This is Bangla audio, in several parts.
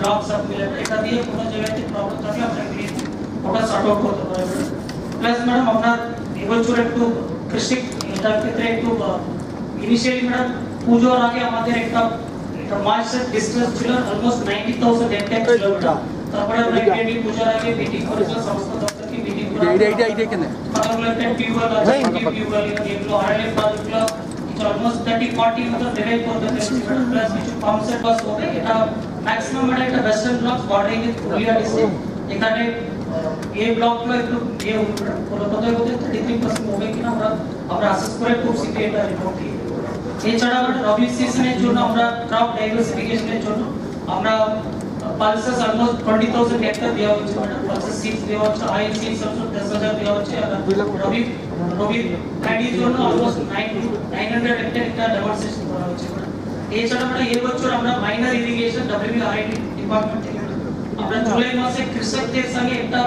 ব্লক সার্কুলেটর এটা দিয়ে কোনো জায়গাতে প্রবলেম থাকলে আমরা ওটা সর্ট আউট করতে পারবো। প্লাস ম্যাডাম আপনার এবছর একটু কৃষি এটার ক্ষেত্রে একটু ইনিশিয়ালি ম্যাডাম পুজোর আগে আমাদের একটা মার্চের ডিসটেন্স ছিল অলমোস্ট 90,000 হেক্টর ছিল ম্যাডাম। তারপরে আমরা ইমিডিয়েটলি পুজোর আগে মিটিং করেছিলাম, সমস্ত দপ্তরকে মিটিং করে এইটা কেন কতগুলো টিউবওয়েল আছে, টিউবওয়েল এগুলো আরএলএফ প্রজেক্টগুলো অলমোস্ট 30-40 মতো ডেভেলপ করতে পেরেছি ম্যাডাম। প্লাস কিছু পাম্প সেট বাস হবে, এটা ম্যাক্সিমাম মানে এটা western blocks bordering with Purulia district. এখানে এই ব্লকগুলো একটু ইয়ে কোথায় 33% হবে কিনা আমরা অ্যাসেস করে খুব শীঘ্রই এটা রিপোর্ট দিয়ে দেব। এছাড়া আমরা রবি সিজনের জন্য আমরা ক্রপ ডাইভার্সিফিকেশনের জন্য আমরা পালসেস অলমোস্ট 20,000 হেক্টর দেওয়া হচ্ছে ম্যাডাম। পালসেস সিডস দেওয়া হচ্ছে, আইএল সিডস অলমোস্ট 10,000 দেওয়া হচ্ছে। আর রবি প্যাডির জন্য অলমোস্ট 900 হেক্টর একটা ডেমনস্ট্রেশন করা হচ্ছে ম্যাডাম। এছাড়া আমরা এই বছর আমরা মাইনর ইরিগেশন ডব্লিউআরআইডি ডিপার্টমেন্ট থেকে আমরা জুলাই মাসে কৃষকদের সঙ্গে একটা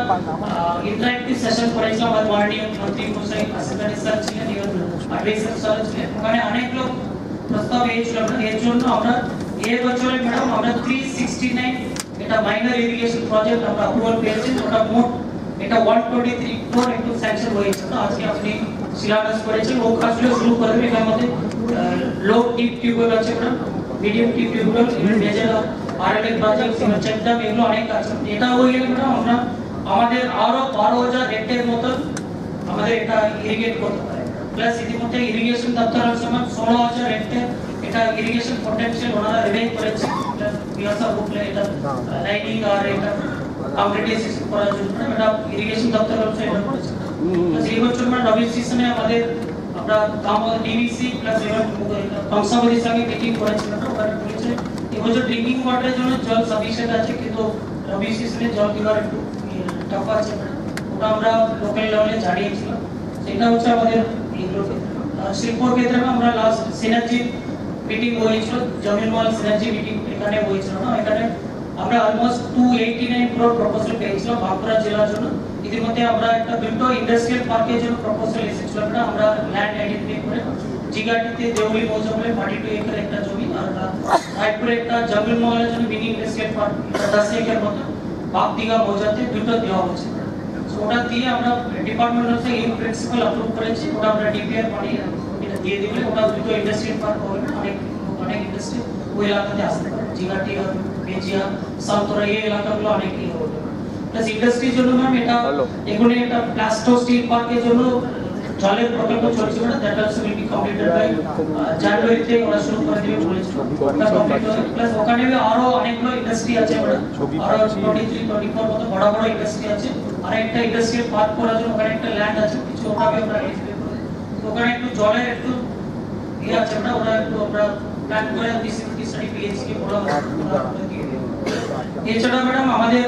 ইন্টারঅ্যাক্টিভ সেশন করেছিলাম। আর মাননীয় মন্ত্রী মশাই সেক্রেটারি স্যার ছিলেন, অ্যাডভাইজার স্যার ছিলেন, ওখানে অনেক লোক প্রস্তাব এসেছিল। এর জন্য আমরা এই বছরে ম্যাডাম আমরা 369 এটা মাইনর ইরিগেশন প্রজেক্ট আমরা অ্যাপ্রুভাল পেয়েছি। ওটা মোট এটা 123 crore একটু স্যাংশন হয়েছে। তো আজকে আপনি শিলান্যাস করেছেন, ও কাজগুলো শুরু করবে। এর মধ্যে লো ডিপ টিউবওয়েল আছে madam, medium deep tubewell, major RLF project, cement check dam, এগুলো অনেক আছে। এটা হয়ে গেলে ম্যাডাম আমরা আমাদের আরো 12,000 হেক্টর মতো আমাদের এটা ইরিগেট করতে পারে। প্লাস ইতিমধ্যে ইরিগেশন দপ্তর সমান 16,000 হেক্টর এটা ইরিগেশন পটেনশিয়াল ওনারা রিভাইভ করেছে। বিয়াসা বুকলে এটা লাইনিং আর এটা কমপ্লিটেশন করার জন্য এটা ইরিগেশন দপ্তর অলসো এটা করেছে। প্লাস এই বছর আমরা রবি সিজনে আমাদের আমরা দামোদর ডিভিসি প্লাস ইভেন কংসাবতীর সঙ্গে মিটিং করেছিলাম। ওখানে বলেছে এবছর ড্রিঙ্কিং ওয়াটারের জন্য জল সাফিসিয়েন্ট আছে, কিন্তু রবি সিজনে জল দেওয়ার একটু টাফ আছে। ওটা আমরা লোকাল লেভেলে জানিয়েছিলাম। সেটা হচ্ছে আমাদের শিল্পর ক্ষেত্রে আমরা লাস্ট সিনার্জি মিটিং হয়েছিল, জমিনমাল সিনার্জি মিটিং এখানে হয়েছিল না। এখানে আমরা অলমোস্ট 289 crore প্রপোজাল পেয়েছিলাম বাঁকুড়া জেলার জন্য। ইতিমধ্যে আমরা একটা বিল্টো ইন্ডাস্ট্রিয়াল পার্কের জন্য প্রপোজাল এসেছিল। আমরা ল্যান্ড আইডেন্টিফাই করে জিগাটিতে দেউলি মৌজামলে 42 একর একটা জমি, আর রায়পুরে একটা জঙ্গল মহলের জন্য মিনি ইন্ডাস্ট্রিয়াল পার্ক 10 একর মতো বাগদিঘা মৌজাতে দুটো দেওয়া হচ্ছে। ওটা দিয়ে আমরা ডিপার্টমেন্ট থেকে ইন প্রিন্সিপাল অ্যাপ্রুভ করেছি। ওটা আমরা ডিপিআর বানিয়ে এটা দিয়ে দিলে ওটা দুটো ইন্ডাস্ট্রিয়াল পার্ক হবে। অনেক ইন্ডাস্ট্রি ওই এলাকাতে আসতে পারে, জিগাটি বেজিয়া সাউথরা এই এলাকাগুলো অনেকই হবে। প্লাস ইন্ডাস্ট্রির জন্য ম্যাম এটা এখানে একটা প্লাস্টো স্টিল পার্কের জন্য জলের প্রকল্প চলছে না, that also will be completed by জানুয়ারিতে ওরা শুরু করে দেবে বলেছিল। ওটা কমপ্লিট হবে। প্লাস ওখানে আরো অনেকগুলো ইন্ডাস্ট্রি আছে ম্যাডাম, আরো 23-24 মতো বড় বড় ইন্ডাস্ট্রি আছে। আর একটা ইন্ডাস্ট্রিয়াল পার্ক করার জন্য ওখানে একটা ল্যান্ড আছে কিছু, ওটাকে আমরা এক্সপ্লেন করি। ওখানে একটু জলের একটু ইয়ে আছে না, ওরা একটু আমরা প্ল্যান করে ফিজিবিলিটি স্টাডি পিএইচডি কে বলা দিয়ে দেব। এছাড়া ম্যাডাম আমাদের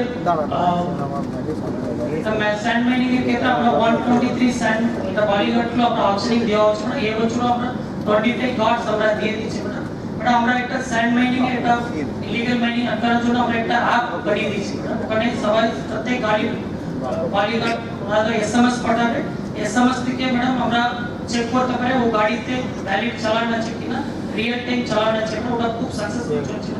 স্যান্ড মাইনিং এর ক্ষেত্রে আমরা 123 স্যান্ড এটা বালিঘাটগুলো আমরা অপশনিং দেওয়া হচ্ছে না। এই বছর আমরা 25 গার্ডস আমরা দিয়ে দিচ্ছি ম্যাডাম। আমরা একটা স্যান্ড মাইনিং এর একটা ইলিগাল মাইনিং আটকানোর জন্য আমরা একটা অ্যাপ বানিয়ে দিয়েছি। ওখানে সবাই প্রত্যেক গাড়ি বালিঘাট ওনারা এসএমএস পাঠাবে, এসএমএস থেকে ম্যাডাম আমরা চেক করতে পারে ও গাড়িতে ভ্যালিড চালান আছে কিনা, রিয়েল টাইম চালান আছে কিনা। ওটা খুব সাকসেসফুল চলছে।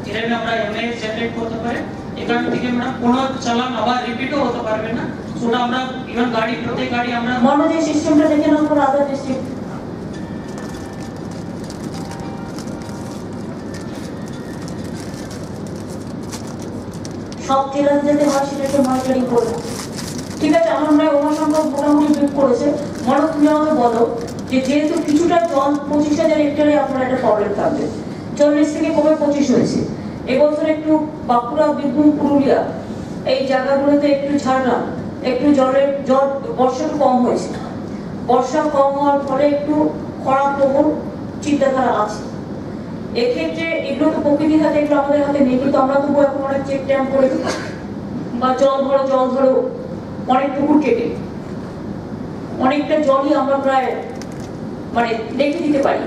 এভাবে আমরা এমএএস জেনারেট করতে পারে। এখান থেকে ম্যাডাম কোনো চালান আবার রিপিটও হতে পারবে না। ওটা আমরা ইভেন গাড়ি প্রত্যেক গাড়ি আমরা মনোজ সিস্টেমটা দেখে নাও ফর আদার ডিস্ট্রিক্ট। সব জেলাতে যেতে হয় সেটা একটু মনিটরিং করবে। ঠিক আছে, আমার মনে হয় ওনার সঙ্গে মোটামুটি ব্রিফ করেছে। মনোজ তুমি আমাকে বলো যে যেহেতু কিছুটা জল 25,000 হেক্টরে আপনার একটা প্রবলেম থাকবে, 40 থেকে কমে 25 হয়েছে। এবছর একটু বাঁকুড়া, বীরভূম, পুরুলিয়া এই জায়গাগুলোতে একটু ঝাড়লাম, একটু জল বর্ষা কম হয়েছে। বর্ষা কম হওয়ার ফলে একটু খরা প্রবণ চিন্তাধারা আছে। এক্ষেত্রে এগুলো তো প্রকৃতির হাতে, এগুলো আমাদের হাতে নেই, কিন্তু আমরা তবু এখন অনেক চেক ড্যাম করে বা জল ধরো অনেক পুকুর কেটে অনেকটা জলই আমরা প্রায় রেখে দিতে পারি।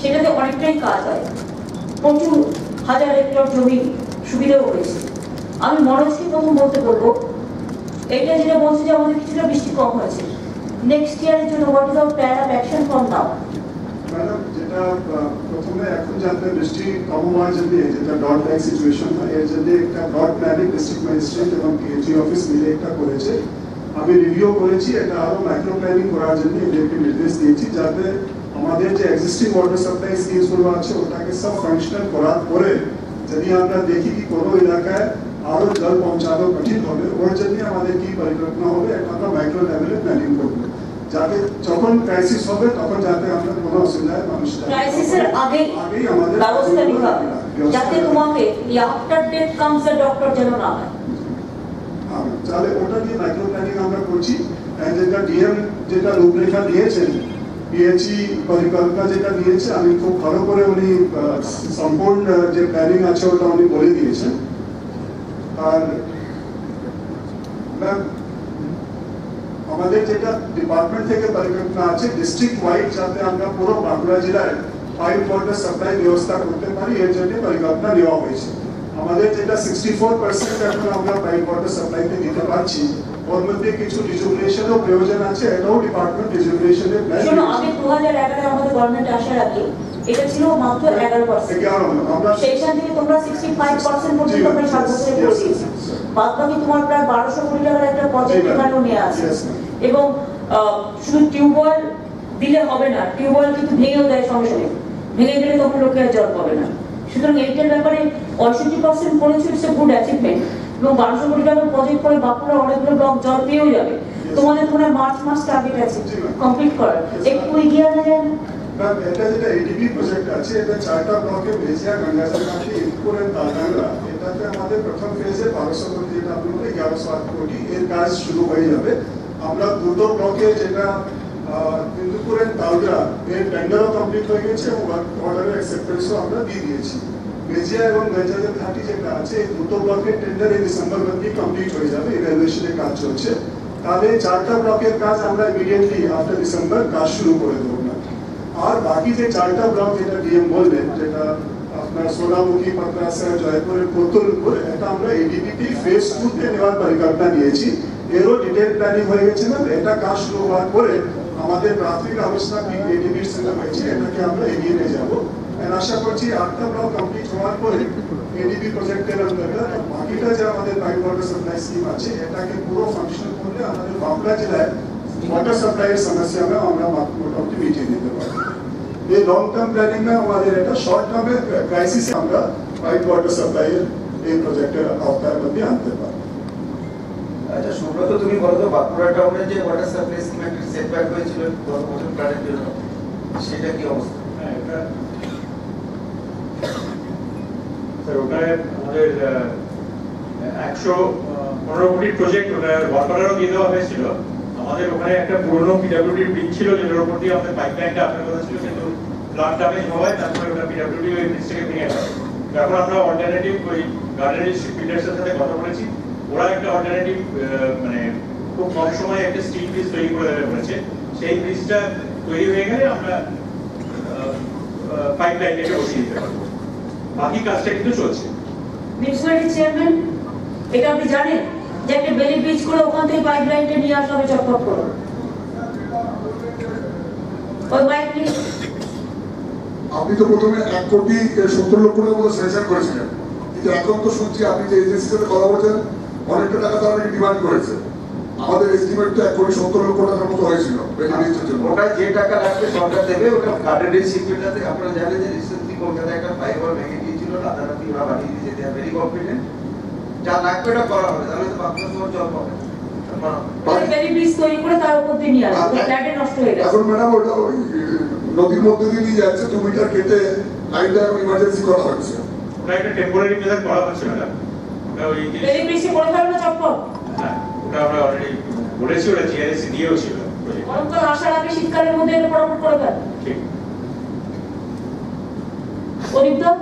সেটাতে অনেকটাই কাজ হয়, প্রচুর হাজার হেক্টর জমি সুবিধাও হয়েছে। আমি মনোজকে প্রথম বলতে বলবো, এইটা যেটা বলছে যে আমাদের কিছুটা বৃষ্টি কম হয়েছে, নেক্সট ইয়ারের জন্য what is our plan of action from now? যেটা প্রথমে এখন জানতে বৃষ্টি কম হওয়ার জন্য যেটা ডট লাইক সিচুয়েশন হয় এর জন্য একটা ডট প্ল্যানিং ডিস্ট্রিক্ট ম্যাজিস্ট্রেট এবং পিএইচই অফিস মিলে একটা করেছে। আমি রিভিউ করেছি, এটা আরো মাইক্রো প্ল্যানিং করার জন্য এদেরকে নির্দেশ দিয়েছি যাতে আমাদের যে এক্সিস্টিং ওয়াটার সাপ্লাই স্কিমস গুলো আছে ওটাকে সব ফাংশনাল করার পরে যদি আমরা দেখি কি কোনো এলাকায় আরো জল পৌঁছানো কঠিন হবে ওর জন্য আমাদের কি পরিকল্পনা হবে এটা আমরা মাইক্রো লেভেলে প্ল্যানিং করবো, যাতে যখন ক্রাইসিস হবে তখন যাতে আমরা কোনো অসুবিধায় মানুষ ক্রাইসিসের আগেই আমাদের ব্যবস্থা নিতে হবে, যাতে তোমাকে after death comes the doctor যেন না হয়। তাহলে ওটা দিয়ে মাইক্রো প্ল্যানিং আমরা করছি। যেটা ডিএম যেটা রূপরেখা দিয়েছেন, পিএইচই পরিকল্পনা যেটা দিয়েছে, আমি খুব ভালো করে উনি সম্পূর্ণ যে প্ল্যানিং আছে ওটা উনি বলে দিয়েছেন। আর ম্যাম আমাদের যেটা ডিপার্টমেন্ট থেকে পরিকল্পনা আছে ডিস্ট্রিক্ট ওয়াইড যাতে আমরা পুরো বাঁকুড়া জেলায় পাইপ ওয়াটার সাপ্লাই ব্যবস্থা করতে পারি এর জন্য পরিকল্পনা নেওয়া হয়েছে। আমাদের যেটা 64% এখন আমরা পাইপ ওয়াটার সাপ্লাইতে দিতে পারছি, ওর মধ্যে কিছু রিজুভিনেশনও প্রয়োজন আছে, এটাও ডিপার্টমেন্ট রিজুভিনেশনের প্ল্যান। শোনো, আমি 2011 আমাদের গভর্নমেন্ট আসার আগে এটা ছিল মাত্র 11%। আমরা সেইখান থেকে তোমরা 65% পর্যন্ত আমরা 7 বছরে করে দিয়েছি। বাদ বাকি তোমার প্রায় 1200 কোটি টাকার একটা প্রজেক্ট এখানেও নিয়ে আছে। এবং শুধু টিউবওয়েল দিলে হবে না, টিউবওয়েল কিন্তু ভেঙেও দেয় সঙ্গে সঙ্গে, ভেঙে গেলে তখন লোকে আর জল পাবে না। সুতরাং এইটার ব্যাপারে 65% করেছে, ইটস এ গুড অ্যাচিভমেন্ট। এবং 1200 কোটি টাকার প্রজেক্ট করে বাঁকুড়া অনেকগুলো ব্লক জল পেয়েও যাবে। তোমাদের তোমরা মার্চ মাস টার্গেট আছে কমপ্লিট করার, একটু এগিয়ে আনা যায় না? এটা যেটা এডিবি প্রজেক্ট আছে, এটা 4টা ব্লকে ভেজিয়া, গঙ্গাসারকাঠি, ইন্দুপুর এন্ড তালডাংরা, এটাতে আমাদের প্রথম ফেজে 1200 কোটি, যেটা আপনি বলে 1108 কোটি এর কাজ শুরু হয়ে যাবে। আমরা দুটো ব্লকে যেটা ইন্দুপুর এন্ড তালডাংরা এর টেন্ডারও কমপ্লিট হয়ে গেছে এবং অর্ডারের অ্যাকসেপ্টেন্সও আমরা দিয়ে দিয়েছি। ভেজিয়া এবং গঙ্গাসারকাঠি যেটা আছে এই দুটো ব্লকের টেন্ডার এই ডিসেম্বর মধ্যে কমপ্লিট হয়ে যাবে, ইভ্যালুয়েশনের কাজ চলছে। তাহলে 4টা ব্লকের কাজ আমরা ইমিডিয়েটলি আফটার ডিসেম্বর কাজ শুরু করে দেবো। আর বাকি যে 4টা ব্লক যেটা ডিএম বললেন, যেটা আপনার সোনামুখী, পাকড়াসা, জয়পুরের পুতুলপুর, এটা আমরা এডিবিটি ফেজ 2 তে নেওয়ার পরিকল্পনা নিয়েছি। এরও ডিটেল প্ল্যানিং হয়ে গেছে না, এটা কাজ শুরু হওয়ার পরে আমাদের প্রাথমিক আলোচনা এডিবির সঙ্গে হয়েছে, এটাকে আমরা এগিয়ে নিয়ে যাবো। আশা করছি 8টা ব্লক কমপ্লিট হওয়ার পরে এডিবি প্রজেক্টের অন্তর্গত বাকিটা যে আমাদের পাইপ ওয়াটার সাপ্লাই স্কিম আছে এটাকে পুরো ফাংশন করলে আমাদের বাঁকুড়া জেলায় वाटर सप्लाई समस्या में আমরা মোটামুটি মিটিয়ে দিতে পারি। এই লং টার্ম প্ল্যানিং में আমাদের এটা শর্ট টার্মে ক্রাইসিস আমরা পাইপ ওয়াটার সাপ্লাই এই প্রজেক্টের আওতার মধ্যে আনতে পারি। আচ্ছা সুব্রত, তুমি বলো তো বাঁকুড়া টাউনে যে ওয়াটার সাপ্লাই স্কিম একটা সেটব্যাক হয়েছিল গত বছর প্ল্যানের জন্য, সেটা কি অবস্থা? স্যার ওটায় আমাদের 115 কোটির প্রজেক্ট, ওটা ওয়াটারও দিয়ে দেওয়া হয়েছিল। আমাদের ওখানে একটা পুরনো পিডব্লিউডির ব্রিজ ছিল যেটার উপর দিয়ে আমাদের পাইপলাইনটা আপনার কথা ছিল, কিন্তু ফ্লাড ড্যামেজ হওয়ায় তারপরে ওটা পিডব্লিউডি ওই ব্রিজটাকে ভেঙে গেছে। এখন আমরা অল্টারনেটিভ ওই গার্ডেন ডিস্ট্রিক্ট বিল্ডার্সের সাথে কথা বলেছি, ওরা একটা অল্টারনেটিভ মানে খুব কম সময়ে একটা স্টিল ব্রিজ তৈরি করে দেবে বলেছে। সেই ব্রিজটা তৈরি হয়ে গেলে আমরা পাইপলাইনটাকে বসিয়ে দিতে পারবো। বাকি কাজটা কিন্তু চলছে। মিউনিসিপ্যালিটি চেয়ারম্যান, এটা আপনি জানেন যে একটা বেলি ব্রিজ করে ওখান থেকে পাইপলাইনটা নিয়ে আসা হবে চকচক করে? ওই মাইক প্লিজ। আপনি তো প্রথমে 1,70,00,000 টাকার মতো স্যাংশন করেছিলেন, কিন্তু এখন তো শুনছি আপনি যে এজেন্সির সাথে কথা বলছেন অনেকটা টাকা তারা ডিমান্ড করেছে। আমাদের এস্টিমেট তো 1,70,00,000 টাকার মতো হয়েছিল ওটা যে টাকা লাগবে সরকার দেবে। ওটা গার্ডেন ডিস্ট্রিক্টটাতে আপনারা জানেন যে রিসেন্টলি কলকাতায় একটা ফ্লাইওভার ভেঙে গিয়েছিল, রাতারাতি ওরা বানিয়ে দিয়ে যেতে ভেরি কনফিডেন্ট যা লাগবে ওটা করা হবে, তাহলে তো বাঁকুড়া শহর জল পাবে। বেলি ব্রিজ তৈরি করে তার উপর দিয়ে নিয়ে আসবে, ফ্ল্যাটে নষ্ট হয়ে গেছে। এখন ম্যাডাম ওটা ওই নদীর মধ্যে দিয়ে নিয়ে যাচ্ছে, 2 মিটার কেটে লাইনটা ইমার্জেন্সি করা হচ্ছে। ওটা একটা টেম্পোরারি মেজার করা হচ্ছে ম্যাডাম। ওটা ওই বেলি ব্রিজে করে ফেলবে চকচক। হ্যাঁ, ওটা আমরা অলরেডি বলেছি, ওটা জিআরএসি দিয়েও ছিল। গরমকাল আসার আগে শীতকালের মধ্যে এটা ফটাফট করে ফেল। ঠিক। অরিন্দম,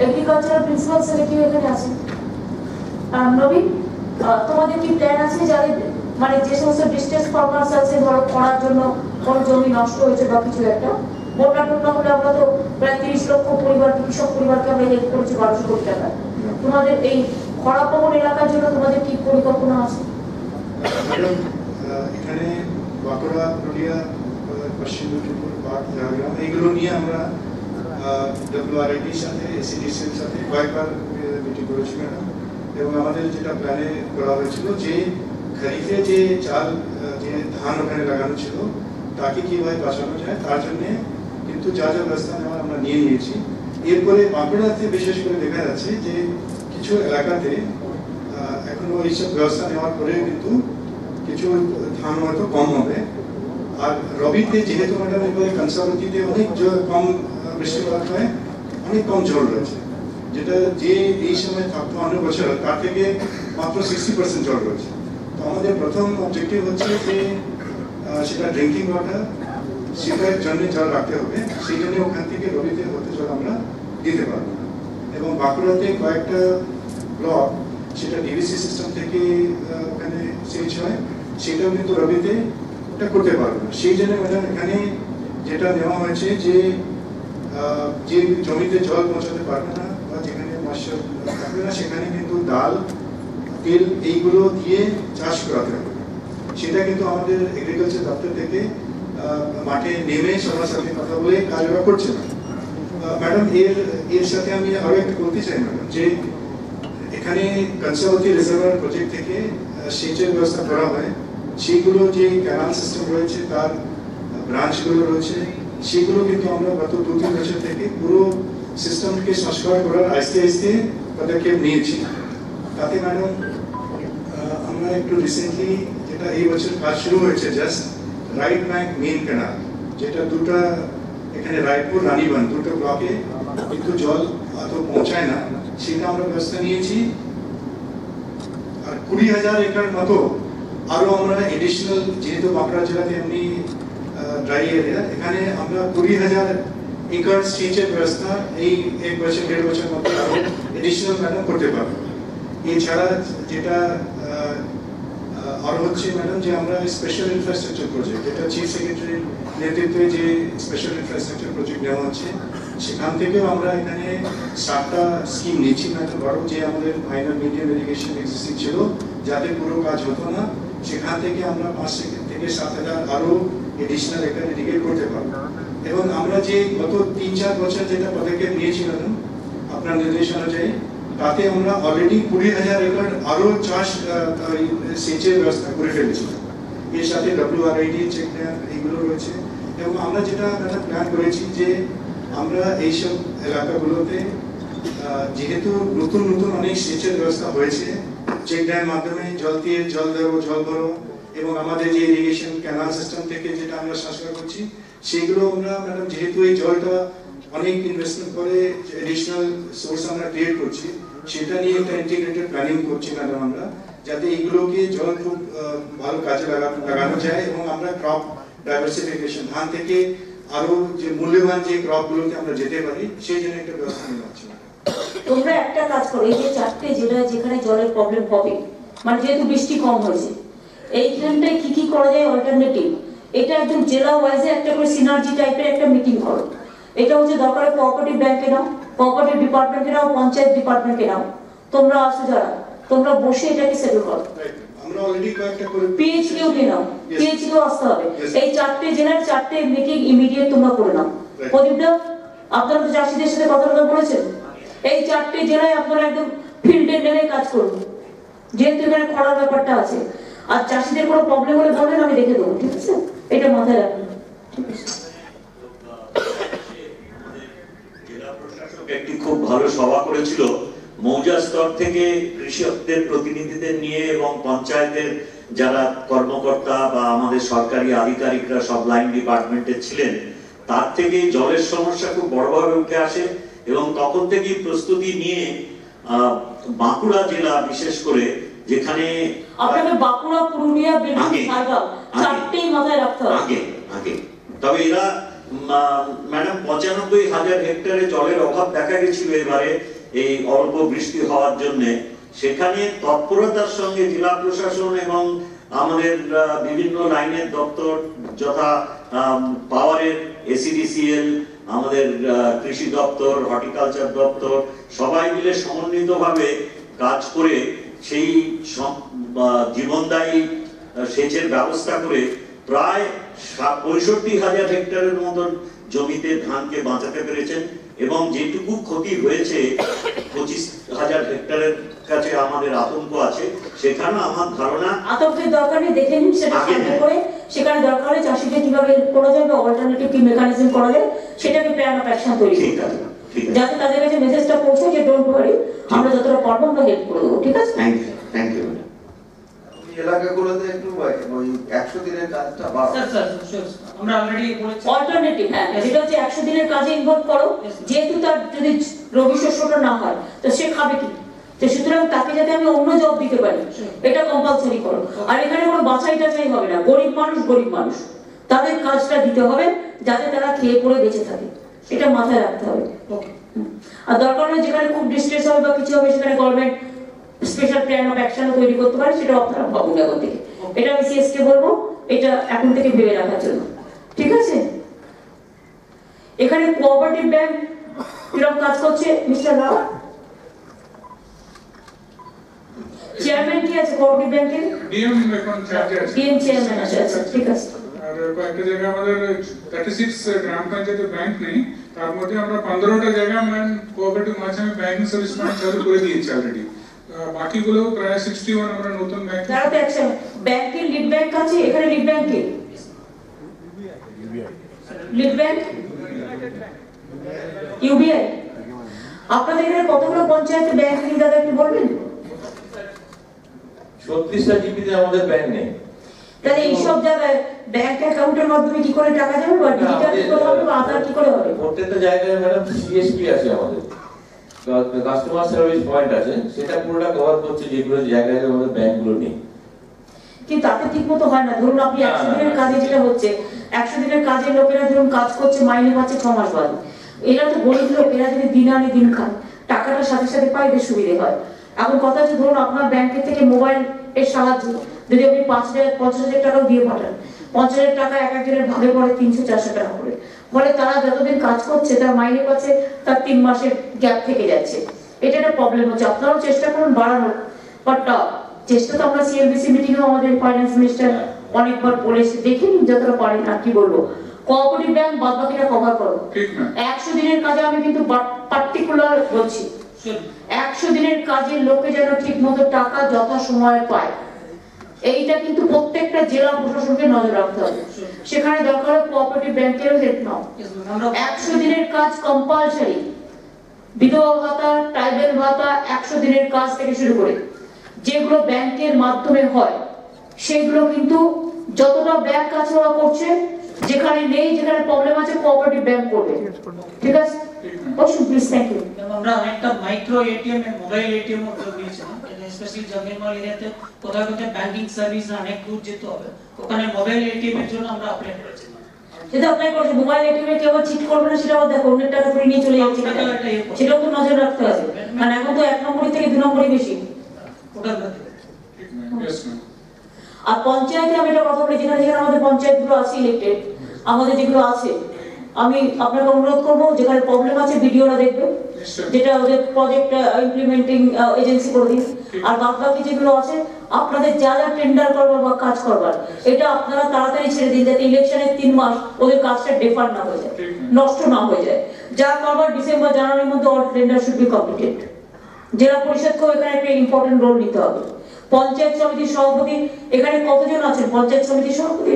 এগ্রিকালচারাল প্রিন্সিপাল সেক্রেটারি এখানে আছে। নবীন, তোমাদের কি প্ল্যান আছে যাদের মানে যে সমস্ত ডিস্ট্রেস ফার্মার্স আছে, ধরো করার জন্য কোনো জমি নষ্ট হয়েছে বা কিছু একটা, বন্যা টন্যা হলে আমরা তো প্রায় 30 লক্ষ পরিবারকে, কৃষক পরিবারকে আমরা হেল্প করেছি 1200 কোটি টাকা। তোমাদের এই খরাপ্রবণ এলাকার জন্য তোমাদের কি পরিকল্পনা আছে? এখানে বাঁকুড়া, নদিয়া পশ্চিম লক্ষ্মীপুর, পাট, ঝাড়গ্রাম, এইগুলো নিয়ে আমরা WRID-র সাথে, ACDC-র সাথে কয়েকবার মিটিং করেছি ম্যাডাম। এবং আমাদের যেটা প্ল্যানে করা হয়েছিল যে খরিফে যে চাল, যে ধান ওখানে লাগানো ছিল তাকে কিভাবে বাঁচানো যায় তার জন্য কিন্তু যা যা ব্যবস্থা নেওয়ার আমরা নিয়ে নিয়েছি। এরপরে বাঁকুড়াতে বিশেষ করে দেখা যাচ্ছে যে কিছু এলাকাতে এখনো এইসব ব্যবস্থা নেওয়ার পরে কিন্তু কিছু ধান হয়তো কম হবে। আর রবিতে যেহেতু ম্যাডাম এবারে কনসার্ভেটিভে অনেক কম বৃষ্টিপাত হয়, অনেক কম জল রয়েছে, যেটা যে এই সময় থাকতো অনেক বছর তার থেকে মাত্র 60% জল রয়েছে। তো আমাদের প্রথম অবজেক্টিভ হচ্ছে যে সেটা ড্রিঙ্কিং ওয়াটার, সেটার জন্য জল রাখতে হবে। সেই জন্য ওখান থেকে রবিতে হতে জল আমরা দিতে পারবো। এবং বাঁকুড়াতে কয়েকটা ব্লক সেটা ডিভিসি সিস্টেম থেকে ওখানে সেচ হয়, সেটাও কিন্তু রবিতে ওটা করতে পারবো না। সেই জন্য ম্যাডাম এখানে যেটা নেওয়া হয়েছে যে যে জমিতে জল পৌঁছাতে পারবে না বা যেখানে মৎস্য থাকবে না সেখানে কিন্তু ডাল, তেল এইগুলো দিয়ে চাষ করাতে হবে। সেটা কিন্তু আমাদের এগ্রিকালচার দপ্তর থেকে মাঠে নেমে সবার সাথে কথা বলে কাজ ওরা করছে না ম্যাডাম। এর সাথে আমি আরো একটা বলতে চাই ম্যাডাম যে এখানে কনসার্ভেটিভ রিজার্ভার প্রজেক্ট থেকে সেচের ব্যবস্থা করা হয়, সেগুলো যে ক্যানাল সিস্টেম রয়েছে তার ব্রাঞ্চগুলো রয়েছে, সেগুলো কিন্তু আমরা গত 2-3 বছর থেকে পুরো সিস্টেমকে সংস্কার করার আস্তে আস্তে পদক্ষেপ নিয়েছি। তাতে ম্যাডাম আমরা একটু রিসেন্টলি যেটা এই বছর কাজ শুরু হয়েছে just right bank main canal, যেটা দুটা এখানে রায়পুর, রানীবান দুটো ব্লকে কিন্তু জল অত পৌঁছায় না, সেটা আমরা ব্যবস্থা নিয়েছি। আর 20,000 একর মতো আরো আমরা এডিশনাল, যেহেতু বাঁকুড়া জেলাতে এমনি ড্রাই এরিয়া, এখানে আমরা 20,000 একর সেচের ব্যবস্থা এই 1 বছর 1.5 বছর মধ্যে আরো এডিশনাল ম্যাডাম করতে পারবো। এছাড়া যেটা আর হচ্ছে ম্যাডাম যে আমরা স্পেশাল ইনফ্রাস্ট্রাকচার প্রজেক্ট, যেটা চিফ সেক্রেটারির নেতৃত্বে যে স্পেশাল ইনফ্রাস্ট্রাকচার প্রজেক্ট নেওয়া হচ্ছে, সেখান থেকেও আমরা এখানে 7টা স্কিম নিচ্ছি ম্যাডাম। বড় যে আমাদের মাইনর মিডিয়াম ইরিগেশন এক্সিস্টিং ছিল, যাতে পুরো কাজ হতো না, সেখান থেকে আমরা 5 থেকে 7,000 আরো এডিশনাল একর ইরিগেট করতে পারবো। এবং আমরা যে গত 3-4 বছর যেটা পদক্ষেপ নিয়েছি ম্যাডাম আপনার নির্দেশ অনুযায়ী, তাতে আমরা অলরেডি 20,000 একর আরো চাষ সেচের ব্যবস্থা করে ফেলেছি। এর সাথে WRID চেক ড্যাম এইগুলো রয়েছে। এবং আমরা যেটা প্ল্যান করেছি যে আমরা এইসব এলাকাগুলোতে যেহেতু নতুন নতুন অনেক সেচের ব্যবস্থা হয়েছে, চেক ড্যাম মাধ্যমে জল দিয়ে জল দেবো, জল ভরো, এবং আমাদের যে ইরিগেশন ক্যানাল সিস্টেম থেকে যেটা আমরা সংস্কার করছি, সেগুলো আমরা ম্যাডাম যেহেতু এই জলটা অনেক ইনভেস্টমেন্ট করে এডিশনাল সোর্স আমরা ক্রিয়েট করছি, সেটা নিয়ে একটা ইন্টিগ্রেটেড প্ল্যানিং করছি ম্যাডাম আমরা, যাতে এইগুলোকে জল খুব ভালো কাজে লাগানো যায় এবং আমরা ক্রপ ডাইভার্সিফিকেশন, ধান থেকে আরো যে মূল্যবান যে ক্রপগুলোতে আমরা যেতে পারি, সেই জন্য একটা ব্যবস্থা নেওয়া হচ্ছে। তোমরা একটা কাজ করো, এই যে 4টে জেলা যেখানে জলের প্রবলেম হবে, মানে যেহেতু বৃষ্টি কম হয়েছে, এইখানটায় কি কি করা যায় অল্টারনেটিভ, এটা একদম জেলা ওয়াইজে একটা করে সিনার্জি টাইপের একটা মিটিং করো। এটা হচ্ছে দরকার কোঅপারেটিভ ব্যাংকে নাও, কোঅপারেটিভ ডিপার্টমেন্টে নাও, পঞ্চায়েত ডিপার্টমেন্টে নাও, তোমরা আসো যারা, তোমরা বসে এটাকে সেটেল করো। আমরা অলরেডি কয়েকটা করে পিএইচডিও কে নাও, পিএইচডিও আসতে হবে। এই 4টে জেলার 4টে মিটিং ইমিডিয়েট তোমরা করে নাও। প্রদীপদা, আপনারা তো চাষিদের সাথে কথা বলেছেন, এই 4টে জেলায় আপনারা একদম ফিল্ডে নেমে কাজ করুন, যেহেতু এখানে খরার ব্যাপারটা আছে। আর চাষিদের কোনো প্রবলেম হলে বলবেন, আমি দেখে দেবো, ঠিক আছে? এটা মাথায় রাখবেন, ঠিক আছে? একটি খুব ভালো সভা করেছিল মৌজা স্তর থেকে কৃষকদের প্রতিনিধিদের নিয়ে এবং পঞ্চায়েতের যারা কর্মকর্তা বা আমাদের সরকারি আধিকারিকরা সব লাইন ডিপার্টমেন্টে ছিলেন, তার থেকে জলের সমস্যা খুব বড়ভাবে উঠে আসে এবং তখন থেকেই প্রস্তুতি নিয়ে বাঁকুড়া জেলা বিশেষ করে, যেখানে আপনাকে বাঁকুড়া, পুরুলিয়া, বীরভূম, ঝাড়গ্রাম 4টেই মাথায় রাখতে হবে আগে। তবে এরা ম্যাডাম 95,000 হেক্টরে জলের অভাব দেখা গেছিল এবারে এই অল্প বৃষ্টি হওয়ার জন্য। সেখানে তৎপরতার সঙ্গে জেলা প্রশাসন এবং আমাদের বিভিন্ন লাইনের দপ্তর, যথা পাওয়ারের ACDCL, আমাদের কৃষি দপ্তর, হর্টিকালচার দপ্তর, সবাই মিলে সমন্বিতভাবে কাজ করে সেই জীবনদায়ী সেচের ব্যবস্থা করে প্রায় 65,000 হেক্টরের মতন জমিতে ধানকে বাঁচাতে পেরেছেন এবং যেটুকু ক্ষতি হয়েছে 25,000 হেক্টরের কাছে আমাদের আতঙ্ক আছে। সেখানে আমার ধারণা আতঙ্কের দরকার নেই, দেখে নিন সেটা সার্ভে করে সেখানে দরকার হলে চাষিদের কিভাবে হেল্প করা যাবে, অল্টারনেটিভ কি মেকানিজম করা যায় সেটাকে প্ল্যান অফ অ্যাকশন তৈরি করতে হবে, যাতে তাদের কাছে মেসেজটা পৌঁছে যে ডোন্ট ওয়ারি, আমরা যতটা পারবো আমরা হেল্প করে দেবো। ঠিক আছে, থ্যাংক ইউ। এলাকাগুলোতে একটু ওই 100 দিনের কাজটা বাড়াও। স্যার আমরা অলরেডি বলেছি অল্টারনেটিভ, হ্যাঁ যেটা হচ্ছে 100 দিনের কাজে ইনভলভ করো, যেহেতু তার যদি রবি শস্যটা না হয় তো সে খাবে কি, তো সুতরাং তাকে যাতে আমি অন্য জব দিতে পারি এটা কম্পালসারি করো। আর এখানে কোনো বাছাই টাছাই হবে না, গরিব মানুষ তাদের কাজটা দিতে হবে যাতে তারা খেয়ে পড়ে বেঁচে থাকে, এটা মাথায় রাখতে হবে। আর দরকার হলে যেখানে খুব ডিস্ট্রেস হবে বা কিছু হবে সেখানে গভর্নমেন্ট স্পেশাল প্ল্যান অফ অ্যাকশনও তৈরি করতে পারে, সেটা আপনারা ভাবুন এখন থেকে। এটা আমি সিএসকে বলবো এটা এখন থেকে ভেবে রাখার জন্য। ঠিক আছে, এখানে কোঅপারেটিভ ব্যাংক কিরকম কাজ করছে মিস্টার রাও? চেয়ারম্যান কি আছে কোঅপারেটিভ ব্যাংকের? ডিএম এখন চার্জে আছে। ডিএম চেয়ারম্যান আছে, আচ্ছা ঠিক আছে। আর কয়েকটা জায়গায় আমাদের 36 গ্রাম পঞ্চায়েতে ব্যাংক নেই, তার মধ্যে আমরা 15টা জায়গায় ম্যান কোঅপারেটিভ মাধ্যমে ব্যাংকিং সার্ভিস চালু করে দিয়েছি অলরেডি। বাকিগুলো প্রায় 61 আমরা নতুন ব্যাংক। তারা তো একটা ব্যাংকের লিড ব্যাংক আছে, এখানে লিড ব্যাংকে লিড ব্যাংক ইউবিআই। আপনাদের এখানে কতগুলো পঞ্চায়েতে ব্যাংক নেই দাদা একটু বলবেন? 36টা জিপিতে আমাদের ব্যাংক নেই। তাহলে এইসব জায়গায় ব্যাংক অ্যাকাউন্টের মাধ্যমে কি করে টাকা যাবে বা ডিজিটাল কি করে হবে বা আধার কি করে হবে? প্রত্যেকটা জায়গায় ম্যাডাম সিএসপি আছে, আমাদের কাস্টমার সার্ভিস পয়েন্ট আছে, সেটা পুরোটা কভার করছে যেগুলো জায়গায় আমাদের ব্যাংকগুলো নেই। কিন্তু তাতে ঠিক মতো হয় না। ধরুন আপনি 100 দিনের কাজে যেটা হচ্ছে 100 দিনের কাজের লোকেরা ধরুন কাজ করছে, মাইনে পাচ্ছে 6 মাস বাদে। এরা তো গরিব লোক, এরা যদি দিন আনে দিন খায় টাকাটা সাথে সাথে পাই বেশ সুবিধে হয়। এখন কথা হচ্ছে ধরুন আপনার ব্যাংকের থেকে মোবাইল এর সাহায্যে যদি আপনি 50,000 টাকাও দিয়ে পাঠান, 50,000 টাকা এক একজনের ভাগে পড়ে 300-400 টাকা করে, ফলে তারা যতদিন কাজ করছে তার মাইনে পাচ্ছে তার 3 মাসের গ্যাপ থেকে যাচ্ছে। এটা একটা প্রবলেম হচ্ছে। আপনারাও চেষ্টা করুন বাড়ানোর, বাট চেষ্টা তো আমরা সিএলবিসি মিটিংয়েও আমাদের ফাইন্যান্স মিনিস্টার অনেকবার বলেছে, দেখে নিন যতটা পারেন। আর কি বলবো, কোঅপারেটিভ ব্যাংক বাদ বাকিটা কভার করো। 100 দিনের কাজে আমি কিন্তু পার্টিকুলার বলছি, 100 দিনের কাজে লোকে যেন ঠিক মতো টাকা যথা সময়ে পায়, এইটা কিন্তু প্রত্যেকটা জেলা প্রশাসনকে নজর রাখতে হবে। সেখানে দরকার কোঅপারেটিভ ব্যাংকেরও হেল্প নাও। 100 দিনের কাজ কম্পালসারি, বিধবা ভাতা, ট্রাইবেল ভাতা, 100 দিনের কাজ থেকে শুরু করে যেগুলো ব্যাংকের মাধ্যমে হয় সেগুলো কিন্তু যতটা ব্যাংক আছে ওরা করছে, যেখানে নেই যেখানে প্রবলেম আছে কোঅপারেটিভ ব্যাংক করবে। ঠিক আছে, বসুন প্লিজ। Thank you. আমরা অনেকটা মাইক্রো এটিএম এর মোবাইল এটিএম এর উদ্যোগ নিয়েছিলাম, স্পেশালি জঙ্গলমহল এরিয়াতে কোথাও কোথাও ব্যাংকিং সার্ভিস অনেক দূর যেতে হবে, ওখানে মোবাইল এটিএম এর জন্য আমরা অ্যাপ্লাই করেছিলাম। যেটা অ্যাপ্লাই করেছে মোবাইল এটিএম এ কেউ চিট করবে না, সেটাও দেখো অনেক টাকা করে নিয়ে চলে যাচ্ছে, সেটাও তো নজর রাখতে হবে। কারণ এখন তো 1 নম্বরই থেকে 2 নম্বরই বেশি। ওটা আর পঞ্চায়েতে আমি একটা কথা বলি, যেখানে যেখানে আমাদের পঞ্চায়েতগুলো আছে ইলেক্টেড, আমাদের যেগুলো আছে, আমি আপনাকে অনুরোধ করবো যেখানে প্রবলেম আছে ভিডিওটা দেখবে, যেটা ওদের প্রজেক্ট ইমপ্লিমেন্টিং এজেন্সি করে দিন। আর বাদ বাকি যেগুলো আছে আপনাদের যা যা টেন্ডার করবার বা কাজ করবার, এটা আপনারা তাড়াতাড়ি ছেড়ে দিন, যাতে ইলেকশনের 3 মাস ওদের কাজটা ডেফার না হয়ে যায়, নষ্ট না হয়ে যায়। যা করবার ডিসেম্বর জানুয়ারির মধ্যে all tender should be completed. জেলা পরিষদকেও এখানে একটা ইম্পর্টেন্ট রোল নিতে হবে। পঞ্চায়েত সমিতির সভাপতি এখানে কতজন আছেন? পঞ্চায়েত সমিতির সভাপতি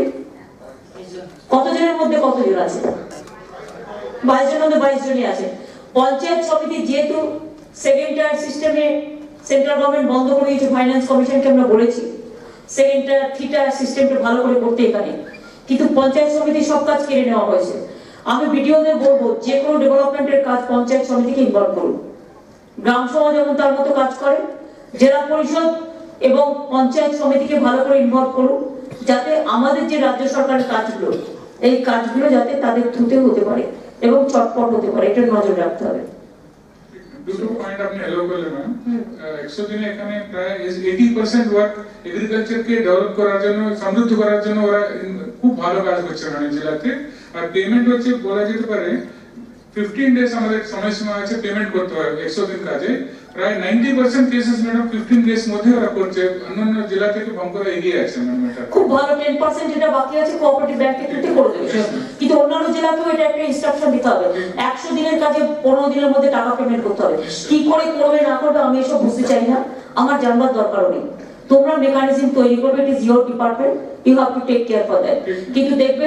কতজনের মধ্যে কতজন আছে? 22 জনের মধ্যে 22 জনই আছে। পঞ্চায়েত সমিতি যেহেতু সেকেন্ড টায়ার সিস্টেমে সেন্ট্রাল গভর্নমেন্ট বন্ধ করে দিয়েছে, ফাইন্যান্স কমিশনকে আমরা বলেছি সেকেন্ড টায়ার থ্রি টায়ার সিস্টেমটা ভালো করে করতে এখানে, কিন্তু পঞ্চায়েত সমিতির সব কাজ কেড়ে নেওয়া হয়েছে। আমি বিডিওদের বলবো যে কোনো ডেভেলপমেন্টের কাজ পঞ্চায়েত সমিতিকে ইনভলভ করুন। গ্রাম সভা যেমন তার মতো কাজ করে, জেলা পরিষদ এবং পঞ্চায়েত সমিতিকে ভালো করে ইনভলভ করুন, যাতে আমাদের যে রাজ্য সরকারের কাজগুলো, এই কাজগুলো যাতে তাদের থ্রুতে হতে পারে এবং চটপট হতে পারে, এটা নজর রাখতে হবে। দুটো পয়েন্ট আপনি এলো করলেন ম্যাম। 100 দিনে এখানে প্রায় 80% ওয়ার্ক এগ্রিকালচারকে ডেভেলপ করার জন্য, সমৃদ্ধ করার জন্য ওরা খুব ভালো কাজ করছে অনেক জেলাতে। আর পেমেন্ট হচ্ছে বলা যেতে পারে 15 ডেজ আমাদের সময় সীমা আছে পেমেন্ট করতে হয় 100 দিন কাজে, প্রায় 90% কেসেস ম্যাডাম 15 ডেজ মধ্যে ওরা করছে, অন্যান্য জেলা থেকে বাঁকুড়া এগিয়ে আছে ম্যাডাম। এটা খুব ভালো। 10% যেটা বাকি আছে কোঅপারেটিভ ব্যাংকে তুলতে করে দেবে, কিন্তু অন্যান্য জেলাকেও এটা একটা ইনস্ট্রাকশন দিতে হবে। 100 দিনের কাজে 15 দিনের মধ্যে টাকা পেমেন্ট করতে হবে। কি করে করবে না করবে আমি এসব বুঝতে চাই না, আমার জানবার দরকারও নেই। তোমরা মেকানিজম তৈরি করবে, it is your department, you have to take care for that. কিন্তু দেখবে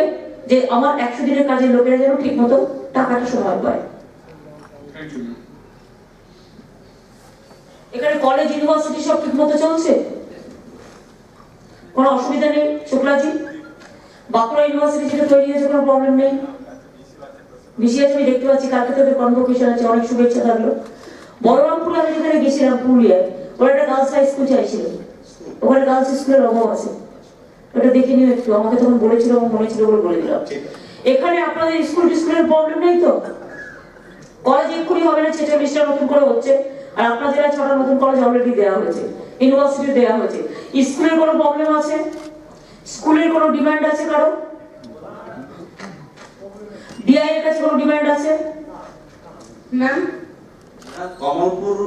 যে আমার 100 দিনের কাজের লোকেরা যেন ঠিকমতো টাকাটা সময় পায়। Thank you. এখানে কলেজ ইউনিভার্সিটি সব ঠিকমতো চলছে, কোনো অসুবিধা নেই শুক্লাজি? বাঁকুড়া ইউনিভার্সিটি যেটা তৈরি হয়েছে কোনো প্রবলেম নেই? বেশি আছে আমি দেখতে পাচ্ছি, কালকে তোদের কনভোকেশন আছে, অনেক শুভেচ্ছা থাকলো। বলরামপুরে আমি যেখানে গেছিলাম পুরুলিয়ায়, ওরা একটা গার্লস হাই স্কুল চাইছিল, ওখানে গার্লস স্কুলের অভাব আছে, ওটা দেখে নিও একটু। আমাকে তখন বলেছিল, আমার মনে ছিল বলে বলে দিলাম। এখানে আপনাদের স্কুলের প্রবলেম নেই তো? কলেজ এক্ষুনি হবে না, 46টা নতুন করে হচ্ছে, আর আপনার জেলায় 6টা নতুন কলেজ অলরেডি দেওয়া হয়েছে, ইউনিভার্সিটি দেওয়া হয়েছে। স্কুলের কোনো প্রবলেম আছে? স্কুলের কোনো ডিমান্ড আছে কারো? ডিআই এর কাছে কোনো ডিমান্ড আছে? ম্যাম কমলপুর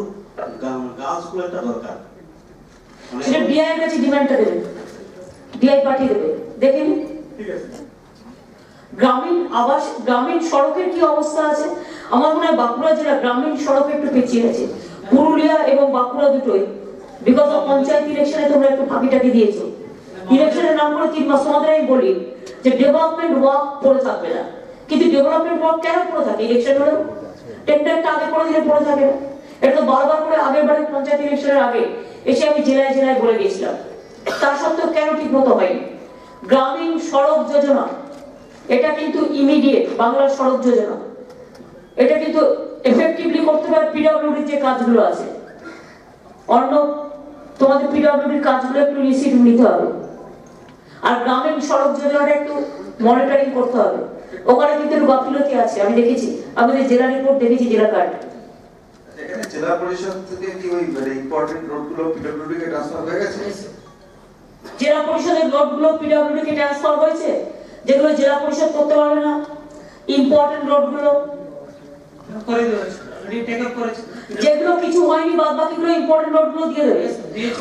গার্লস স্কুল একটা দরকার, সেটা ডিআই এর কাছে ডিমান্ডটা দেবে, ডিআই পাঠিয়ে দেবে, দেখে নিন। ঠিক আছে। গ্রামীণ সড়কের কি অবস্থা আছে? আমার মনে হয় বাঁকুড়া জেলা গ্রামীণ সড়কে একটু পিছিয়ে আছে। পুরুলিয়া এবং বাঁকুড়া দুটোই বিগত পঞ্চায়েত ইলেকশনে তোমরা একটু ফাঁকিটাকি দিয়েছো। ইলেকশনের নাম করে 3 মাস তোমাদের আমি বলি যে ডেভেলপমেন্ট ওয়ার্ক পড়ে থাকবে না, কিন্তু ডেভেলপমেন্ট ওয়ার্ক কেন পড়ে থাকে? ইলেকশন হলো টেন্ডারটা আগে করে দিলে পড়ে থাকে না। এটা তো বারবার করে আগের বারে পঞ্চায়েত ইলেকশনের আগে এসে আমি জেলায় জেলায় বলে গেছিলাম, তার সত্ত্বেও কেন ঠিক মতো হয়নি? গ্রামীণ সড়ক যোজনা এটা কিন্তু ইমিডিয়েট, বাংলার সড়ক যোজনা এটা কিন্তু এফেক্টিভলি করতে হবে। পিডব্লিউডি যে কাজগুলো আছে, অন্য তোমাদের পিডব্লিউডির কাজগুলো একটু ইনিশিয়েটিভ নিতে হবে, আর গ্রামীণ সড়ক যোজনাটা একটু মনিটরিং করতে হবে। ওখানে কিন্তু একটু গাফিলতি আছে, আমি দেখেছি, আমাদের জেলা রিপোর্ট দেখেছি, জেলা কার্ড। এখানে জেলা পরিষদ থেকে কি ওই মানে ইম্পর্টেন্ট রোডগুলো পিডব্লিউডি কে ট্রান্সফার হয়ে গেছে? জেলা পরিষদের রোডগুলো পিডব্লিউডি কে ট্রান্সফার হয়েছে, যেগুলো জেলা পরিষদ করতে পারবে না, ইম্পর্টেন্ট রোডগুলো করে দিয়েছে, রিটেক আপ করেছে। যেগুলো কিছু হয়নি বাদ বাকিগুলো ইম্পর্টেন্ট রোডগুলো দিয়ে দেবে।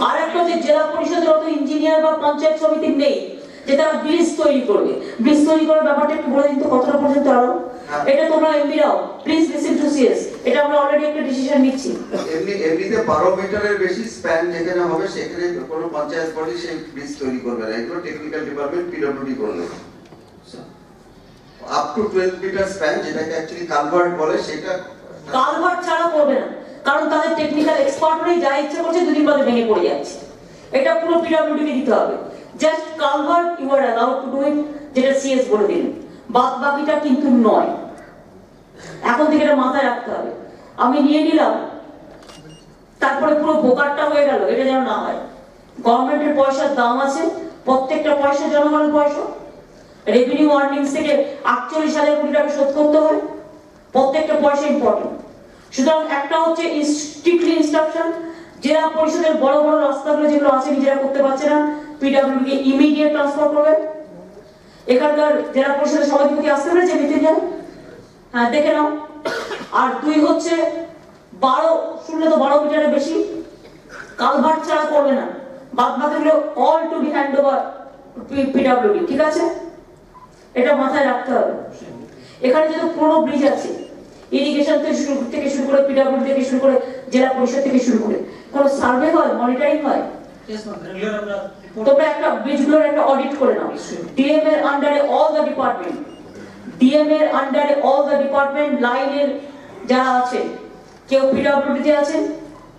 আর একটা যে জেলা পরিষদের অত ইঞ্জিনিয়ার বা পঞ্চায়েত সমিতির নেই যে তারা ব্রিজ তৈরি করবে। ব্রিজ তৈরি করার ব্যাপারটা একটু বলে দিন তো, কতটা পর্যন্ত আরো? এটা তোমরা এমবিরাও প্লিজ লিসেন টু সিএস, এটা আমরা অলরেডি একটা ডিসিশন নিচ্ছি। এমনিতে 12 মিটারের বেশি স্প্যান যেখানে হবে সেখানে কোনো পঞ্চায়েত বডি সেই ব্রিজ তৈরি করবে না, এগুলো টেকনিক্যাল ডিপার্টমেন্ট পিডব্লিউডি করবে। আপ টু 12 মিটার স্প্যান যেটাকে অ্যাকচুয়ালি কালভার্ট বলে, সেটা কালভার্ট ছাড়া করবে না, কারণ তাদের টেকনিক্যাল এক্সপার্ট নেই, যা ইচ্ছা করছে দুদিন বাদে ভেঙে পড়ে যাচ্ছে। এটা পুরো পিডব্লিউডি কে দিতে হবে। Just culvert you are allowed to do it, যেটা সিএস বলে দিন, বাদ বাকিটা কিন্তু নয়। এখন থেকে এটা মাথায় রাখতে হবে। আমি নিয়ে নিলাম, তারপরে পুরো বোকারটা হয়ে গেল, এটা যেন না হয়। গভর্নমেন্টের পয়সার দাম আছে, প্রত্যেকটা পয়সা জনগণের পয়সা। রেভিনিউ আর্নিংস থেকে 48,000 কোটি টাকা শোধ করতে হয়, প্রত্যেকটা পয়সা ইম্পর্টেন্ট। সুতরাং একটা হচ্ছে স্ট্রিক্টলি ইনস্ট্রাকশন, জেলা পরিষদের বড় বড় রাস্তাগুলো যেগুলো আছে নিজেরা করতে পারছে না, পিডব্লিউডি কে ইমিডিয়েট ট্রান্সফার করবে। এখানকার জেলা পরিষদের সভাপতি আসতে পেরেছে মিটিং এ? হ্যাঁ, দেখে নাও। আর 2 হচ্ছে 12 শুনলে তো 12 মিটারের বেশি কালভার্ট ছাড়া করবে না, বাদ বাকিগুলো all to be hand over PWD, ঠিক আছে? এটা মাথায় রাখতে হবে। এখানে যেহেতু পুরো ব্রিজ আছে, ইরিগেশন থেকে শুরু করে পিডব্লিউডি থেকে শুরু করে জেলা পরিষদ থেকে শুরু করে কোন সার্ভে হয়, মনিটরিং হয়? তোমরা একটা ব্রিজগুলোর একটা অডিট করে নাও। ডিএম এর আন্ডারে অল দ্য ডিপার্টমেন্ট, ডিএম এর আন্ডারে অল দ্য ডিপার্টমেন্ট লাইনের যারা আছে, কেউ পিডব্লিউডি তে আছেন,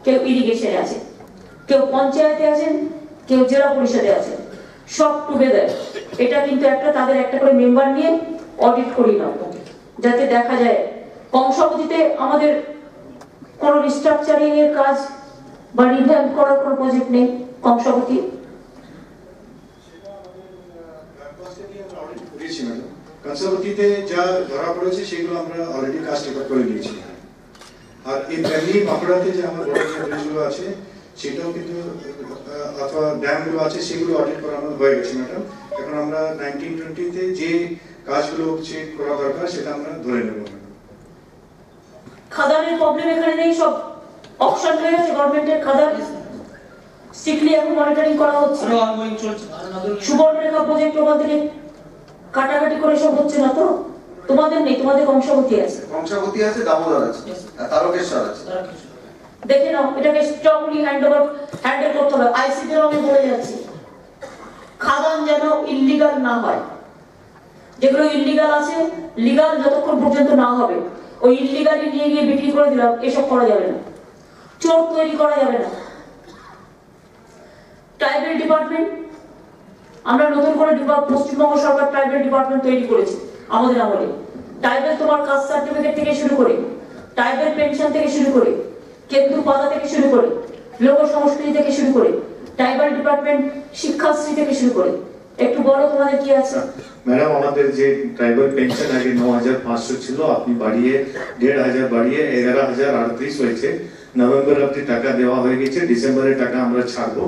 কেউ ইরিগেশনে আছেন, কেউ পঞ্চায়েতে আছেন, কেউ জেলা পরিষদে আছেন, সব টুগেদার। এটা কিন্তু একটা তাদের একটা করে মেম্বার নিয়ে অডিট করি নাও, যাতে দেখা যায় কংসবতীতে আমাদের কোন রিস্ট্রাকচারিং এর কাজ বা রিভ্যাম্প করার কোনো প্রজেক্ট নেই কংসবতী। কংসবতীতে যা ধরা পড়েছে সেগুলো আমরা অলরেডি কাজ টেক আপ করে নিয়েছি। আর এই এমনি বাঁকুড়াতে যে আমার বড় যে ব্রিজগুলো আছে সেটাও কিন্তু অথবা ড্যামগুলো আছে সেগুলো অডিট করানো হয়ে গেছে ম্যাডাম। এখন আমরা 1920-তে যে কাজগুলো চেক করা দরকার সেটা আমরা ধরে নেব। খাদানের প্রবলেম এখানে নেই, সব অপশন হয়ে গেছে গভর্নমেন্টের খাদার স্ট্রিক্টলি এখন মনিটরিং করা হচ্ছে। আরো অনগোয়িং চলছে। সুবর্ণরেখা প্রজেক্ট ওখান থেকে কাটাকাটি করে সব হচ্ছে না তো? তোমাদের নেই, তোমাদের কংসাবতী আছে, কংসাবতী আছে, দামোদর আছে, আর তারকেশ্বর আছে। দেখে নাও, এটাকে স্ট্রংলি হ্যান্ডেল করতে হবে। আইসিডিও আমি বলে যাচ্ছি, খাদান যেন ইল্লিগাল না হয়। যেগুলো ইল্লিগাল আছে, লিগাল যতক্ষণ পর্যন্ত না হবে, ওই ইল্লিগালি নিয়ে গিয়ে বিক্রি করে দিলাম, এসব করা যাবে না। চোর তৈরি করা যাবে না। ট্রাইবাল ডিপার্টমেন্ট, আমরা নতুন করে পশ্চিমবঙ্গ সরকার ট্রাইবাল ডিপার্টমেন্ট তৈরি করেছে আমাদের আমলে। ট্রাইবাল তোমার কাস্ট সার্টিফিকেট থেকে শুরু করে, ট্রাইবাল পেনশন থেকে শুরু করে, কেন্দু পাতা থেকে শুরু করে, লোক সংস্কৃতি থেকে শুরু করে, ট্রাইবাল ডিপার্টমেন্ট শিক্ষাশ্রী থেকে শুরু করে। একটু বলো তোমাদের কি আছে? ম্যাডাম, আমাদের যে ট্রাইবাল পেনশন আগে 9,500 ছিল, আপনি বাড়িয়ে 1,500 বাড়িয়ে 11,038 হয়েছে। নভেম্বর অব্দি টাকা দেওয়া হয়ে গেছে, ডিসেম্বরে টাকা আমরা ছাড়বো।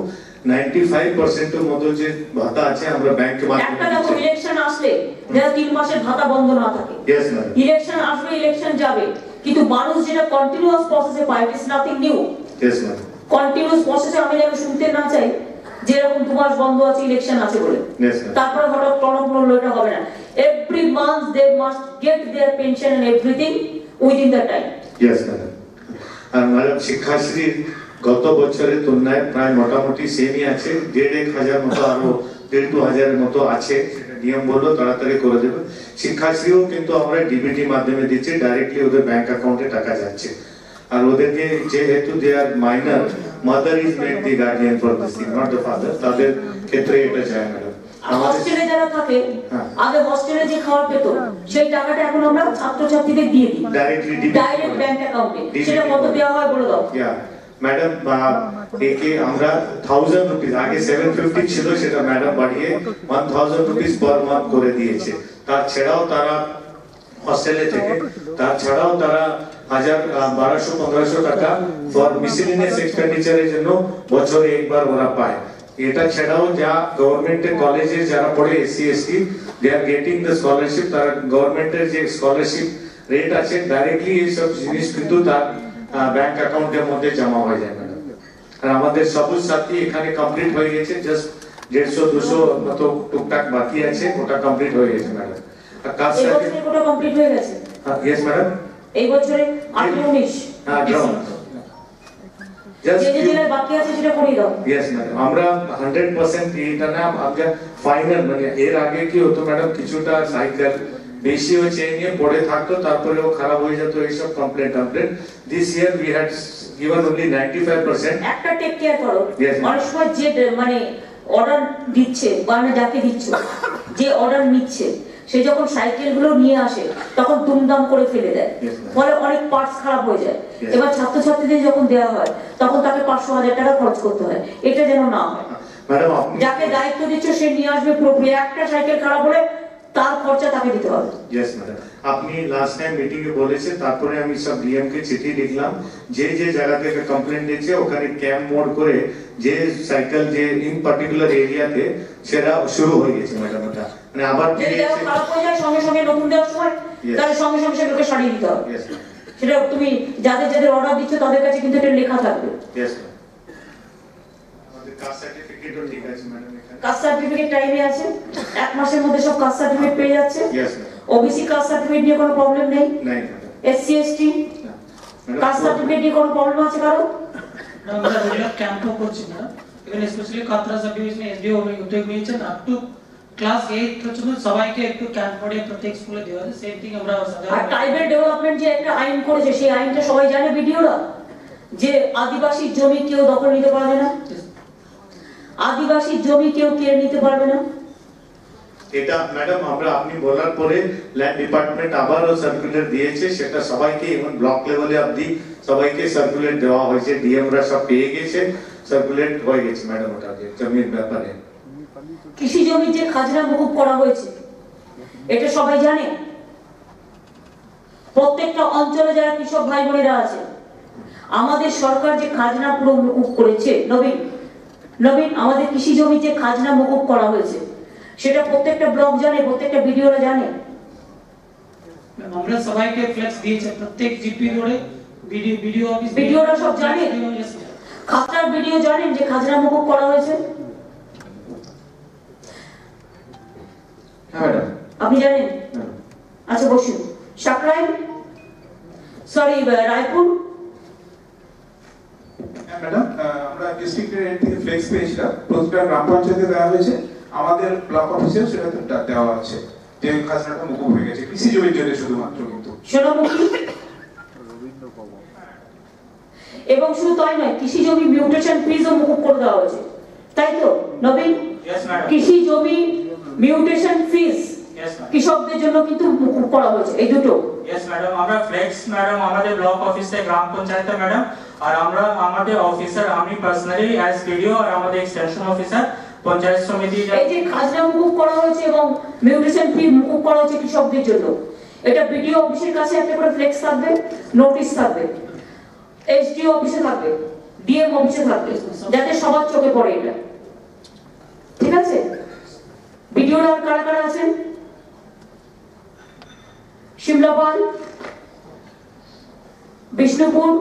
95% এর মতো যে ভাতা আছে আমরা ব্যাংকে একটা দেখো, ইলেকশন আসলে যারা 3 মাসের ভাতা বন্ধ না থাকে, ইয়েস ম্যাডাম, ইলেকশন আসবে, ইলেকশন যাবে, কিন্তু মানুষ যেটা কন্টিনিউয়াস প্রসেসে পায়, it's nothing new. Yes madam, continuous প্রসেসে আমি যেন শুনতে না চাই যে এরকম 2 মাস বন্ধ আছে, ইলেকশন আছে বলে, তারপরে হঠাৎ টনক নড়লো, এটা হবে না। Every month they must get their pension and everything within the time. Yes madam. আর ম্যাডাম, শিক্ষাশ্রীর গত বছরের তুলনায় প্রায় মোটামুটি সেমই আছে। 1,500 মতো, আরো 1,500 মতো আছে। নিয়ম বললো তাড়াতাড়ি করে দেবে। শিক্ষাশ্রীও কিন্তু আমরা ডিবিটি মাধ্যমে দিচ্ছি, ডাইরেক্টলি ওদের ব্যাংক অ্যাকাউন্টে টাকা যাচ্ছে। আর ওদেরকে যেহেতু they are minor, mother is made the guardian for this thing, not the father, তাদের ক্ষেত্রে এটা যায় ম্যাডাম। হস্টেলে যারা থাকে, আগে হস্টেলে যে খাবার পেত, সেই টাকাটা এখন আমরা ছাত্রছাত্রীদের দিয়ে দিই ডাইরেক্ট ব্যাংক অ্যাকাউন্টে। সেটা কত দেওয়া হয় বলে দাও। ম্যাডাম, একে আমরা 1,000 রুপিস, আগে 750 ছিল, সেটা ম্যাডাম বাড়িয়ে 1,000 রুপিস পার মান্থ করে দিয়েছে। তাছাড়াও তারা হস্টেলে থেকে, তাছাড়াও তারা 1,200-1,500 টাকা ফর মিসেলিনিয়াস এক্সপেন্ডিচারের জন্য বছরে একবার ওরা পায়। এটা ছাড়াও যা গভর্নমেন্টের কলেজে যারা পড়ে SC ST, they are getting the scholarship. তারা গভর্নমেন্টের যে স্কলারশিপ রেট আছে, ডাইরেক্টলি এই সব জিনিস কিন্তু তার ব্যাংক অ্যাকাউন্টের মধ্যে জমা হয়ে যায় ম্যাডাম। আর আমাদের সবুজ সাথী এখানে কমপ্লিট হয়ে গেছে, জাস্ট 150-200 মতো টুকটাক বাকি আছে, ওটা কমপ্লিট হয়ে গেছে ম্যাডাম। আর কাজ সার্টিফিকেট ওটা কমপ্লিট হয়ে গেছে। ইয়েস ম্যাডাম, এই বছরে 18-19 হ্যাঁ গ্রাউন্ড যে জেলায় বাকি আছে সেটা করে দাও। ইয়েস ম্যাডাম, আমরা 100% এটা না, আমরা ফাইনাল, মানে এর আগে কি হতো ম্যাডাম, কিছুটা সাইকেল বেশি হচ্ছে নিয়ে পড়ে থাকতো, তারপরে ও খারাপ হয়ে যেত, এইসব complaint. This year we had given only 95%। একটা টেক কেয়ার করো, অনেক সময় যে মানে অর্ডার দিচ্ছে বা যাকে দিচ্ছ, যে অর্ডার নিচ্ছে, সে যখন সাইকেলগুলো নিয়ে আসে তখন দুমদাম করে ফেলে দেয়, ফলে অনেক পার্টস খারাপ হয়ে যায়। এবার ছাত্রছাত্রীদের যখন দেওয়া হয় তখন তাকে 500,000 টাকা খরচ করতে হয়। এটা যেন না হয়। যাকে দায়িত্ব দিচ্ছ সে নিয়ে আসবে পুরোপুরি। একটা সাইকেল খারাপ হলে তার খরচা তাকে দিতে হবে। ইয়েস ম্যাডাম, আপনি লাস্ট টাইম মিটিং এ বলেছেন, তারপরে আমি সব ডিএম কে চিঠি লিখলাম, যে যে জায়গা থেকে কমপ্লেইন দিচ্ছে ওখানে ক্যাম্প মোড করে যে সাইকেল যে ইন পার্টিকুলার এরিয়াতে সেটা শুরু হয়ে গেছে ম্যাডাম। ওটা মানে আবার খারাপ হয়ে যায়, সঙ্গে সঙ্গে নতুন দেওয়ার সময় তাহলে সঙ্গে সঙ্গে সেগুলোকে সারিয়ে দিতে হবে। সেটা তুমি যাদের যাদের অর্ডার দিচ্ছ তাদের কাছে কিন্তু এটা লেখা থাকবে। ইয়েস ম্যাডাম, আমাদের কাস্ট সার্টিফিকেটও ঠিক আছে ম্যাডাম। কাস্ট সার্টিফিকেট টাইমে আছে, 1 মাসের মধ্যে সব কাস্ট সার্টিফিকেট পেয়ে যাচ্ছে। Yes madam, OBC caste certificate নিয়ে কোনো প্রবলেম নেই। নাই madam. SC ST caste certificate নিয়ে কোনো প্রবলেম আছে কারো? আমরা রেগুলার ক্যাম্পও করছি না, ইভেন স্পেশালি কাতরা সাব ডিভিশনে এসডিও উদ্যোগ নিয়েছেন আপ টু ক্লাস 8 পর্যন্ত সবাইকে একটু ক্যাম্প করে প্রত্যেক স্কুলে দেওয়া হয়। সেম থিং আমরা আর ট্রাইবাল ডেভেলপমেন্ট যে একটা আইন করেছে, সেই আইনটা সবাই জানে ভিডিওরা, যে আদিবাসী জমি কেউ দখল নিতে পারবে না, আদিবাসী জমি কেউ কেড়ে নিতে পারবে না। এটা ম্যাডাম আমরা আপনি বলার পরে ল্যান্ড ডিপার্টমেন্ট আবারও সার্কুলার দিয়েছে, সেটা সবাইকে এবং ব্লক লেভেলে অবধি সবাইকে সার্কুলার দেওয়া হয়েছে। ডিএমরা সব পেয়ে গেছে, সার্কুলার হয়ে গেছে ম্যাডাম ওটা জমির ব্যাপারে। কৃষি জমির যে খাজনা মকুব করা হয়েছে এটা সবাই জানে। প্রত্যেকটা অঞ্চলে যারা কৃষক ভাই বোনেরা আছে, আমাদের সরকার যে খাজনা পুরো মকুব করেছে, নবীন আমাদের কৃষি জমির যে খাজনা মকুব করা হয়েছে সেটা প্রত্যেকটা ব্লক জানে, প্রত্যেকটা ভিডিওরা জানে। আমরা সবাইকে ফ্লেক্স দিয়েছে, প্রত্যেক জিপি রোডে ভিডিও অফিস ভিডিওটা সব জানেন? খাজনার ভিডিও জানেন যে খাজনা মকুব করা হয়েছে? হ্যাঁ ম্যাডাম। আপনি জানেন? আচ্ছা বসুন। সাকরাইল, সরি রায়পুর। ম্যাডাম, আমরা ডিস্ট্রিক্টের এন্ড থেকে ফ্লেক্স পেয়েছিলাম, প্রতিটা গ্রাম পঞ্চায়েতে দেওয়া হয়েছে, আমাদের ব্লক অফিসেও সেটা দেওয়া আছে যে খাজনাটা মুকুব হয়ে গেছে কৃষি জমির জন্য শুধুমাত্র। কিন্তু সোনামুখী এবং শুধু তাই নয়, কৃষি জমি মিউটেশন ফিজও মুকুব করে দেওয়া হয়েছে, তাই তো নবীন? কৃষি জমি মিউটেশন ফিজ কৃষকদের জন্য কিন্তু মুকুব করা হয়েছে, এই দুটো। यस मैडम, আমরা ফ্লেক্স ম্যাডাম আমাদের ব্লক অফিসে গ্রাম পঞ্চায়েতে ম্যাডাম, আর আমরা আমাদের অফিসার আমি পার্সোনালি অ্যাজ ভিডিও আর আমাদের এক্সটেনশন অফিসার পঞ্চায়েত সমিতি এই যে খাজনা মুকুব করা হয়েছে এবং মিউটেশন ফি মুকুব করা হয়েছে কৃষকদের জন্য, এটা বিডিও অফিসের কাছে একটা করে ফ্লেক্স থাকবে, নোটিশ থাকবে, এসডিও অফিসে থাকবে, ডিএম অফিসে থাকবে, যাতে সবার চোখে পড়ে এটা, ঠিক আছে? ভিডিওর আর কারা কারা আছেন? শিমলাপাল, বিষ্ণুপুর,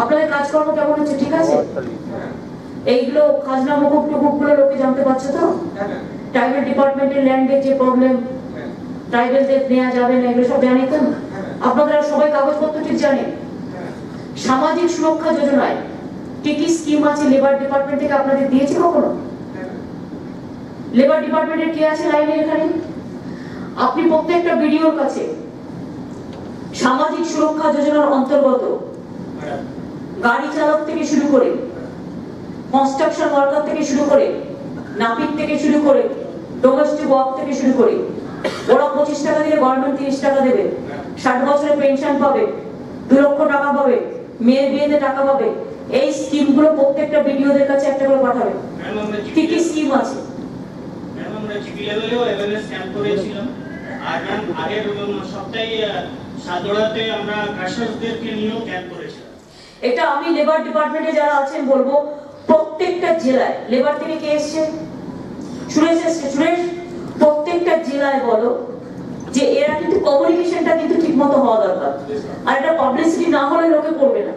আপনাদের কাজকর্ম কেমন হচ্ছে? ঠিক আছে? এইগুলো খাজনা মুকুব টুকুবগুলো লোকে জানতে পারছে তো? ট্রাইবাল ডিপার্টমেন্টের ল্যান্ডের যে প্রবলেম, ট্রাইবালদের নেওয়া যাবে না, এগুলো সব জানেন তো? আপনারা সবাই কাগজপত্র ঠিক জানেন? সামাজিক সুরক্ষা যোজনায় কি কি স্কিম আছে লেবার ডিপার্টমেন্ট থেকে আপনাদের দিয়েছে কখনো? লেবার ডিপার্টমেন্টের কে আছে লাইনে এখানে? আপনি প্রত্যেকটা ভিডিওর কাছে সামাজিক সুরক্ষা যোজনার অন্তর্গত গাড়ি চালক থেকে শুরু করে, কনস্ট্রাকশন ওয়ার্কার থেকে শুরু করে, নাপিত থেকে শুরু করে, ডোমেস্টিক ওয়ার্ক থেকে শুরু করে, ওরা 25 টাকা দিলে গভর্নমেন্ট 30 টাকা দেবে, 60 বছরে পেনশন পাবে, 2 লক্ষ টাকা পাবে, মেয়ের বিয়েতে টাকা পাবে। এই স্কিমগুলো প্রত্যেকটা ভিডিওদের কাছে একটা করে পাঠাবে। কি কি স্কিম আছে? আমরা জিপি লেভেলেও অ্যাওয়ারনেস ক্যাম্প করেছিলাম, আর ম্যাম আগের সপ্তাহে সাদড়াতে আমরা কাশাসদেরকে নিয়েও ক্যাম্প করেছিলাম। এটা আমি লেবার ডিপার্টমেন্টে যারা আছেন বলবো, প্রত্যেকটা জেলায় লেবার থেকে কে এসছে? সুরেশ এসছে। সুরেশ, প্রত্যেকটা জেলায় বলো যে এরা কিন্তু কমিউনিকেশনটা কিন্তু ঠিকমতো হওয়া দরকার, আর এটা পাবলিসিটি না হলে লোকে করবে না,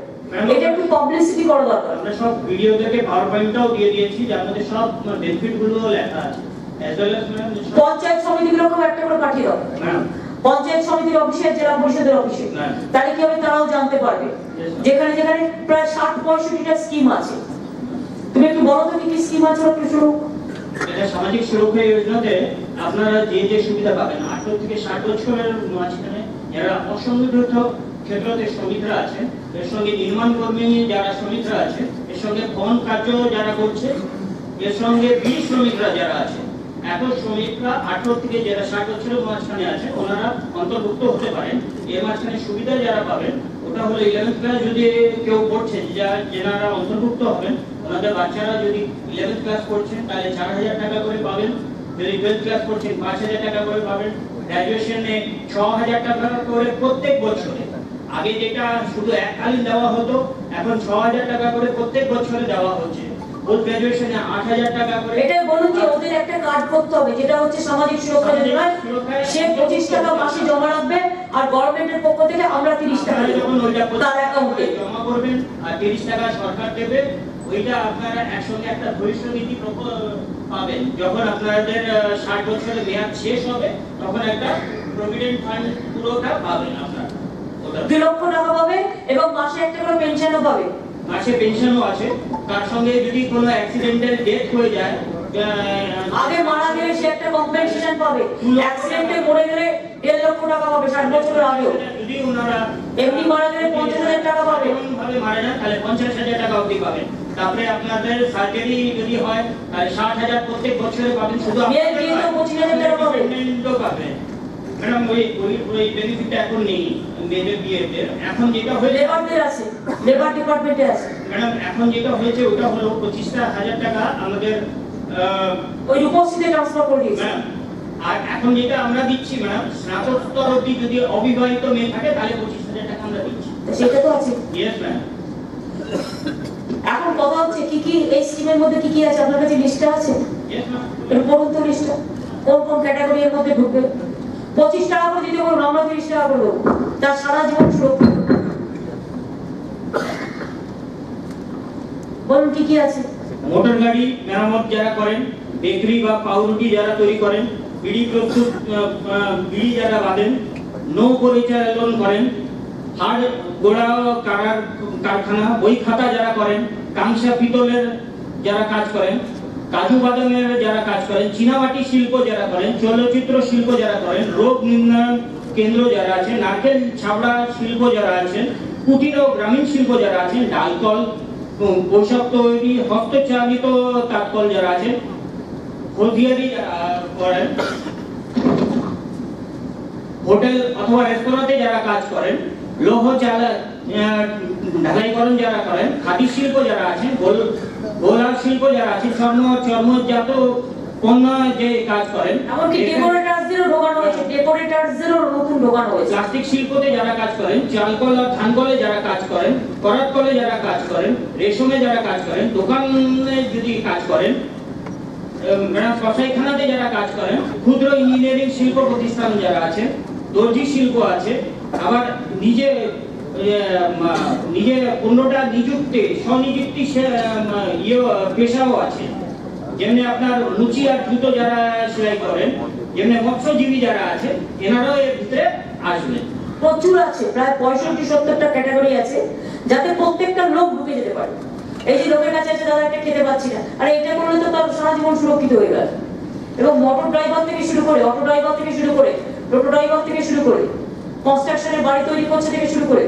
এটা একটু পাবলিসিটি করা দরকার। আমরা সব ভিডিও থেকে পাওয়ার পয়েন্টটাও দিয়ে দিয়েছি, যার মধ্যে সব বেনিফিট গুলো লেখা আছে। পঞ্চায়েত সমিতিগুলোকেও একটা করে পাঠিয়ে দাও, পঞ্চায়েত সমিতির অফিসে, জেলা পরিষদের অফিসে, তাহলে কি হবে তারাও জানতে পারবে যেখানে যেখানে প্রায় 60-65টা স্কিম আছে। তুমি একটু বলো তো কি কি স্কিম আছে? একটু শুরু। এটা সামাজিক সুরক্ষা যোজনাতে আপনারা যে যে সুবিধা পাবেন, 18 থেকে 60 বছরের মাঝখানে যারা অসংগঠিত ক্ষেত্রতে শ্রমিকরা আছে, এর সঙ্গে নির্মাণ কর্মী যারা শ্রমিকরা আছে, এর সঙ্গে বন কার্য যারা করছে, এর সঙ্গে বিড়ি শ্রমিকরা যারা আছে, এত শ্রমিকরা 18 থেকে যারা 60 বছরের মাঝখানে আছে ওনারা অন্তর্ভুক্ত হতে পারেন। এর মাঝখানে সুবিধা যারা পাবেন ওটা হলো 11th ক্লাস যদি কেউ পড়ছে, যারা অন্তর্ভুক্ত হবেন, ওনাদের বাচ্চারা যদি 11th ক্লাস পড়ছেন তাহলে 4000 টাকা করে পাবেন, যদি 12th ক্লাস পড়ছেন 5000 টাকা করে পাবেন, গ্র্যাজুয়েশনে 6000 টাকা করে প্রত্যেক বছরে। আগে যেটা শুধু এককালীন দেওয়া হতো, এখন 6000 টাকা করে প্রত্যেক বছরে দেওয়া হচ্ছে। পোস্ট গ্র্যাজুয়েশনে 8000 টাকা করে। এটা বলুন যে ওদের একটা কার্ড করতে হবে, যেটা হচ্ছে সামাজিক সুরক্ষা যোজনা, সে 25 টাকা মাসে জমা রাখবে, আর গভর্নমেন্টের পক্ষ থেকে আমরা 30 টাকা দেব তার অ্যাকাউন্টে জমা করবেন, আর 30 টাকা সরকার দেবে। ওইটা আপনারা একসঙ্গে একটা ভবিষ্য নীতি পাবেন। যখন আপনাদের 60 বছরের মেয়াদ শেষ হবে তখন একটা প্রভিডেন্ট ফান্ড পুরোটা পাবেন আপনারা। 2 লক্ষ টাকা পাবে এবং মাসে একটা করে পেনশনও পাবে। মাসে পেনশনও আছে, তার সঙ্গে যদি কোনো অ্যাক্সিডেন্টাল ডেথ হয়ে যায়, আগে মারা গেলে সে একটা কম্পেনসেশন পাবে, অ্যাক্সিডেন্টে মরে গেলে 1.5 লক্ষ টাকা পাবে 60 বছরের আগেও। যদি ওনারা এমনি মারা গেলে 50,000 টাকা পাবে, এমন ভাবে মারা যান তাহলে 50,000 টাকা অবধি পাবেন। তারপরে আপনাদের সার্জারি যদি হয় তাহলে 60,000 প্রত্যেক বছরে পাবেন। শুধু মেয়ের বিয়েতে 25,000 টাকা পাবে, পাবেন। ম্যাডাম ওই বেনিফিটটা এখন নেই মেয়েদের বিয়েতে। এখন যেটা হয়েছে লেবারদের আছে, লেবার ডিপার্টমেন্টে আছে ম্যাডাম। এখন যেটা হয়েছে ওটা হলো 25,000 টাকা আমাদের ওই রূপশ্রীতে ট্রান্সফার করে দিয়েছে। আর এখন যেটা আমরা দিচ্ছি ম্যাডাম, স্নাতকোত্তর অবধি যদি অবিবাহিত মেয়ে থাকে তাহলে 25,000 টাকা আমরা দিচ্ছি। সেটা তো আছে। Yes madam. এখন কথা হচ্ছে কি কি এই স্কিমের মধ্যে কি কি আছে, আপনার কাছে লিস্টটা আছে? Yes ma'am. একটু বলুন তো লিস্টটা, কোন কোন ক্যাটাগরি এর মধ্যে ঢুকবে। 25 টাকা করে দিতে বলুন, আমরা 30 টাকা করে দেবো। তার সারা জীবন সুরক্ষিত। বলুন কি কি আছে? মোটর গাড়ি মেরামত যারা করেন, বেকারি বা পাউরুটি যারা তৈরি করেন, বিড়ি প্রস্তুত বিড়ি যারা বাঁধেন, নৌ পরিচালন করেন, হাড় গোড়া কারখানা, বই খাতা যারা করেন, কাংসা পিতলের যারা কাজ করেন, কাজু বাদামের যারা কাজ করেন, চীনামাটি শিল্প যারা করেন, চলচ্চিত্র শিল্প যারা করেন, রোগ নির্ণয় কেন্দ্র যারা আছেন, নারকেল ছাবড়া শিল্প যারা আছেন, কুটির ও গ্রামীণ শিল্প যারা আছেন, ডালকল, পোশাক তৈরি, হস্তচালিত তাঁতকল যারা আছেন, হলদিয়ারি যারা করেন, হোটেল অথবা রেস্তোরাঁতে যারা কাজ করেন, লৌহ ঢালাইকরণ যারা করেন, খাদি শিল্প যারা আছেন, গোলাপ শিল্প যারা আছেন, চর্মজাত পণ্য যে কাজ করেন, এমনকি ডেকোরেটরদেরও ঢোকানো হয়েছে, ডেকোরেটরদেরও নতুন ঢোকানো হয়েছে। প্লাস্টিক শিল্পতে যারা কাজ করেন, চালকল আর ধানকলে যারা কাজ করেন, করাতকলে যারা কাজ করেন, রেশমে যারা কাজ করেন, দোকানে যদি কাজ করেন, কসাইখানাতে যারা কাজ করেন, ক্ষুদ্র ইঞ্জিনিয়ারিং শিল্প প্রতিষ্ঠান যারা আছে, দর্জি শিল্প আছে, আবার নিজে পণ্যটা নিযুক্তি স্বনিযুক্তি পেশাও আছে, যেমনি আপনার লুচি আর জুতো যারা সেলাই করেন, যেমনি মৎস্যজীবী যারা আছে, এনারাও এর ভিতরে আসবেন। প্রচুর আছে, প্রায় 65-70টা ক্যাটাগরি আছে, যাতে প্রত্যেকটা লোক ঢুকে যেতে পারে। এই যে লোকের কাছে আছে দাদা একটা খেতে পাচ্ছি না, আর এটা করলে তো তার সারা জীবন সুরক্ষিত হয়ে গেল। এবং মোটর ড্রাইভার থেকে শুরু করে, অটো ড্রাইভার থেকে শুরু করে, টোটো ড্রাইভার থেকে শুরু করে, কনস্ট্রাকশনের বাড়ি তৈরি করছে থেকে শুরু করে,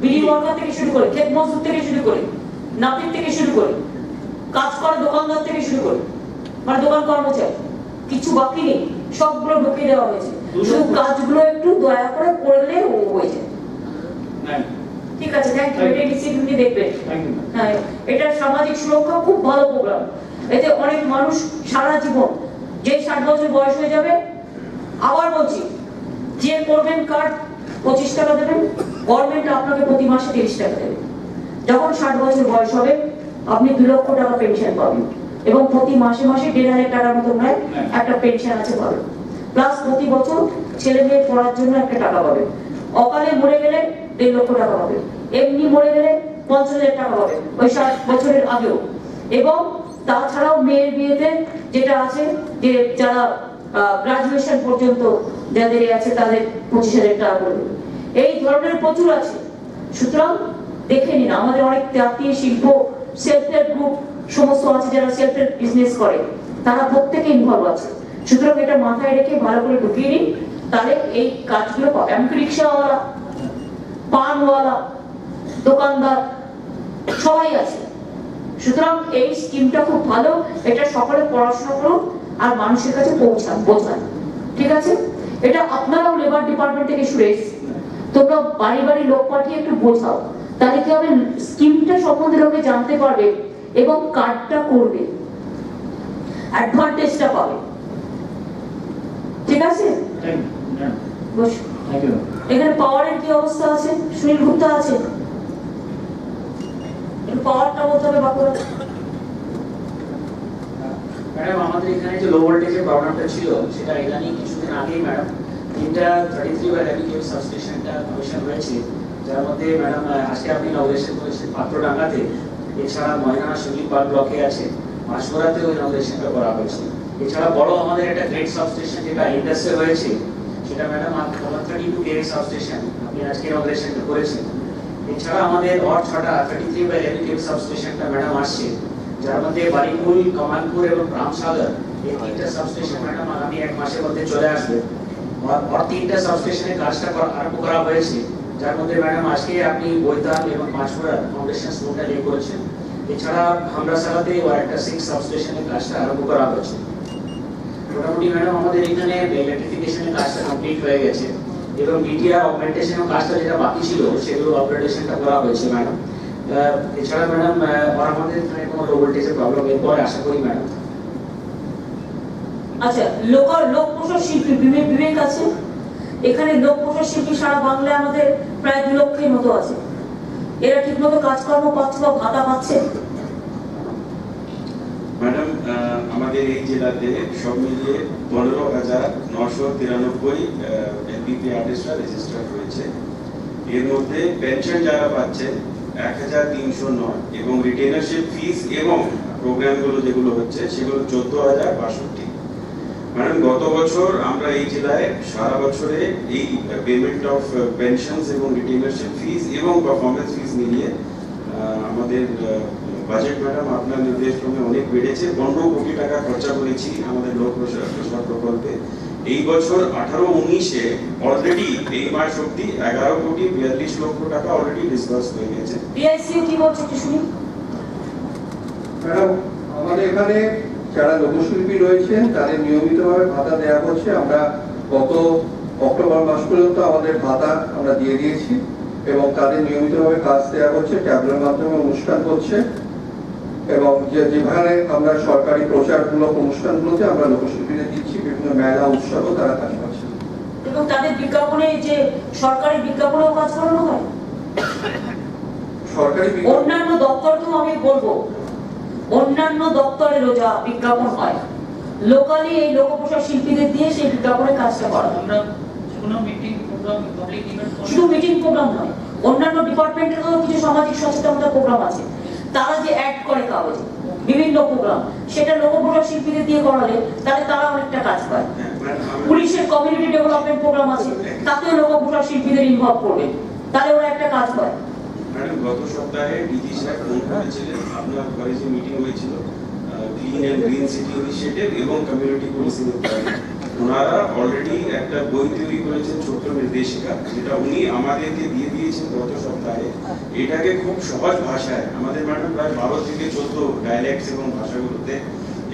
বিড়ি ওয়ার্কার থেকে শুরু করে, ক্ষেত মজদুর থেকে শুরু করে, নাপিত থেকে শুরু করে, কাজ করা দোকানদার থেকে শুরু করে, মানে দোকান কর্মচারী, কিছু বাকি নেই, সবগুলো ঢুকিয়ে দেওয়া হয়েছে। শুধু কাজগুলো একটু দয়া করে করলে ও হয়ে যায়। ঠিক আছে, থ্যাংক ইউ। এটা ডিসিপ্লিনে দেখবেন। হ্যাঁ, এটা সামাজিক সুরক্ষা খুব ভালো প্রোগ্রাম। এতে অনেক মানুষ সারা জীবন, যে 60 বছর বয়স হয়ে যাবে, আবার বলছি, যে করবেন কার্ড 25 টাকা দেবেন, গভর্নমেন্ট আপনাকে প্রতি মাসে 30 টাকা দেবে। যখন 60 বছর বয়স হবে আপনি 2 লক্ষ টাকা পেনশন পাবেন, এবং প্রতি মাসে মাসে 1,500 টাকার মতো নয় একটা পেনশন আছে পাবেন, প্লাস প্রতি বছর ছেলে মেয়ে পড়ার জন্য একটা টাকা পাবেন। অকালে মরে গেলে 1.5 লক্ষ টাকা পাবে, এমনি মরে গেলে 50,000 টাকা পাবে ওই 60 বছরের আগেও। এবং তাছাড়াও মেয়ের বিয়েতে যেটা আছে, যে যারা গ্রাজুয়েশন পর্যন্ত যাদের আছে তাদের 25,000 টাকা করে দেবে। এই ধরনের প্রচুর আছে। সুতরাং দেখে নিন, আমাদের অনেক জাতীয় শিল্প সেলফ হেল্প গ্রুপ সমস্ত আছে যারা সেলফ হেল্প বিজনেস করে, তারা প্রত্যেকে ইনভলভ আছে। সুতরাং এটা মাথায় রেখে ভালো করে ঢুকিয়ে নিন, তাহলে এই কাজগুলো পাবে। এমনকি রিক্সাওয়ালা, পানওয়ালা, দোকানদার সবাই আছে। সুতরাং এই স্কিমটা খুব ভালো, এটা সকলে পড়াশোনা করুন আর মানুষের কাছে বোঝান। ঠিক আছে, এটা আপনারাও লেবার ডিপার্টমেন্ট থেকে শুরু এসেছে, তোমরা বাড়ি বাড়ি লোক পাঠিয়ে একটু বোঝাও, তাহলে কি হবে, স্কিমটা সম্বন্ধে লোকে জানতে পারবে এবং কার্ডটা করবে, অ্যাডভান্টেজটা পাবে। ঠিক আছে, এখানে পাওয়ারের কি অবস্থা আছে? সুনীল গুপ্তা আছে, পাওয়ারটা বলতে হবে বাঁকুড়া। ম্যাডাম, আমাদের এখানে যে লো ভোল্টেজের প্রবলেমটা ছিল, সেটা ইদানিং কিছুদিন আগেই ম্যাডাম 33 বা রেডিকেট সাবস্টেশনটা কমিশন হয়েছে, যার মধ্যে ম্যাডাম আজকে আপনি ইনঅগ্রেশন করেছেন পাত্রডাঙ্গাতে, এছাড়া ময়না সঙ্গীত পার্ক ব্লকে আছে, মাসপুরাতেও ইনঅগ্রেশনটা করা হয়েছে। এছাড়া বড় আমাদের একটা গ্রেড সাবস্টেশন যেটা ইন্ডাস্ট্রি রয়েছে, সেটা ম্যাডাম 32 গ্রেড সাবস্টেশন আপনি আজকে ইনঅগ্রেশনটা করেছেন। এছাড়া আমাদের আর 6টা 33 বা রেডিকেট সাবস্টেশনটা ম্যাডাম আসছে, যার মধ্যে বারিকুল, কামালপুর এবং রামসাগর, এই 3টা সাবস্টেশন ম্যাডাম আগামী 1 মাসের মধ্যে চলে আসবে। আর 3টা সাবস্টেশনের কাজটা আরম্ভ করা হয়েছে, যার মধ্যে ম্যাডাম আজকে আপনি বৈতাল এবং পাঁচপুরা ফাউন্ডেশন স্কুলটা নিয়ে করেছেন। এছাড়া হামরাসাগাতে আর একটা 6 সাবস্টেশনের কাজটা আরম্ভ করা হয়েছে। মোটামুটি ম্যাডাম আমাদের এখানে ইলেকট্রিফিকেশনের কাজটা কমপ্লিট হয়ে গেছে, এবং বিটিআর অগমেন্টেশনের কাজটা যেটা বাকি ছিল সেগুলো আপগ্রেডেশনটা করা হয়েছে ম্যাডাম। এছাড়া ম্যাডাম আর আমাদের এখানে কোনো লো ভোল্টেজের প্রবলেম এরপরে আশা করি ম্যাডাম। আচ্ছা, লোক প্রসার শিল্পী বিবেক আছে এখানে। লোক প্রসার শিল্পী সারা বাংলায় আমাদের প্রায় 2 লক্ষের মতো আছে। এরা ঠিক মতো কাজকর্ম পাচ্ছে বা ভাতা পাচ্ছে? ম্যাডাম, আমাদের এই জেলাতে সব মিলিয়ে 15,993 এনপিপি আর্টিস্টরা রেজিস্টার্ড হয়েছে, এর মধ্যে পেনশন যারা পাচ্ছেন 1309 এবং রিটেনারশিপ ফিস এবং প্রোগ্রামগুলো যেগুলো হচ্ছে সেগুলো 14062। ম্যাডাম গত বছর আমরা এই জেলায় সারা বছরে এই পেমেন্ট অফ পেনশনস এবং রিটেনারশিপ ফিস এবং পারফরমেন্স ফিস মিলিয়ে আমাদের বাজেট ম্যাডাম আপনার নির্দেশ ক্রমে অনেক বেড়েছে। 15 কোটি টাকা খরচা করেছি আমাদের লোক প্রসার প্রকল্পে। এই বছর 18-19-এ অলরেডি এই মাস অবধি 11 কোটি 42 লক্ষ টাকা অলরেডি ডিসবার্স হয়ে গেছে। পিআইসিও কি বলছে একটু শুনি। ম্যাডাম আমাদের এখানে যারা লোকশিল্পী রয়েছেন তাদের নিয়মিতভাবে ভাতা দেওয়া হচ্ছে। আমরা গত অক্টোবর মাস পর্যন্ত আমাদের ভাতা আমরা দিয়ে দিয়েছি এবং তাদের নিয়মিতভাবে কাজ দেওয়া হচ্ছে, ট্যাবলের মাধ্যমে অনুষ্ঠান হচ্ছে এবং যেভাবে আমরা সরকারি প্রচারমূলক অনুষ্ঠানগুলোতে আমরা লোকশিল্পীদের দিচ্ছি, বিভিন্ন মেলা উৎসবও তারা কাজ করছে এবং তাদের বিজ্ঞাপনে যে সরকারি বিজ্ঞাপনেও কাজ করানো হয়। সরকারি অন্যান্য দপ্তরকেও আমি বলবো, অন্যান্য দপ্তরেরও যা বিজ্ঞাপন হয় লোকালি এই লোকপ্রসার শিল্পীদের দিয়ে সেই বিজ্ঞাপনে কাজটা করা। আমরা কোনো মিটিং প্রোগ্রাম পাবলিক ইভেন্ট শুধু মিটিং প্রোগ্রাম নয়, অন্যান্য ডিপার্টমেন্টেরও কিছু সামাজিক সচেতনতা প্রোগ্রাম আছে, তারা যে অ্যাড করে কাগজে বিভিন্ন প্রোগ্রাম, সেটা লোকপ্রসার শিল্পীদের দিয়ে করালে তাহলে তারা অনেকটা কাজ পায়। পুলিশের কমিউনিটি ডেভেলপমেন্ট প্রোগ্রাম আছে, তাতেও লোকপ্রসার শিল্পীদের ইনভলভ করবে, তাহলে ওরা একটা কাজ পায়। ম্যাডাম গত সপ্তাহে ডিজি সাহেব ফোন করেছিলেন, আপনার ঘরে যে মিটিং হয়েছিল clean and green city initiative এবং কমিউনিটি পুলিশিং, ওনারা অলরেডি একটা বই তৈরি করেছেন ছোট্ট নির্দেশিকা, যেটা উনি আমাদেরকে দিয়ে দিয়েছেন গত সপ্তাহে। এটাকে খুব সহজ ভাষায় আমাদের ম্যাডাম প্রায় 12 থেকে 14 ডায়ালেক্টস এবং ভাষাগুলোতে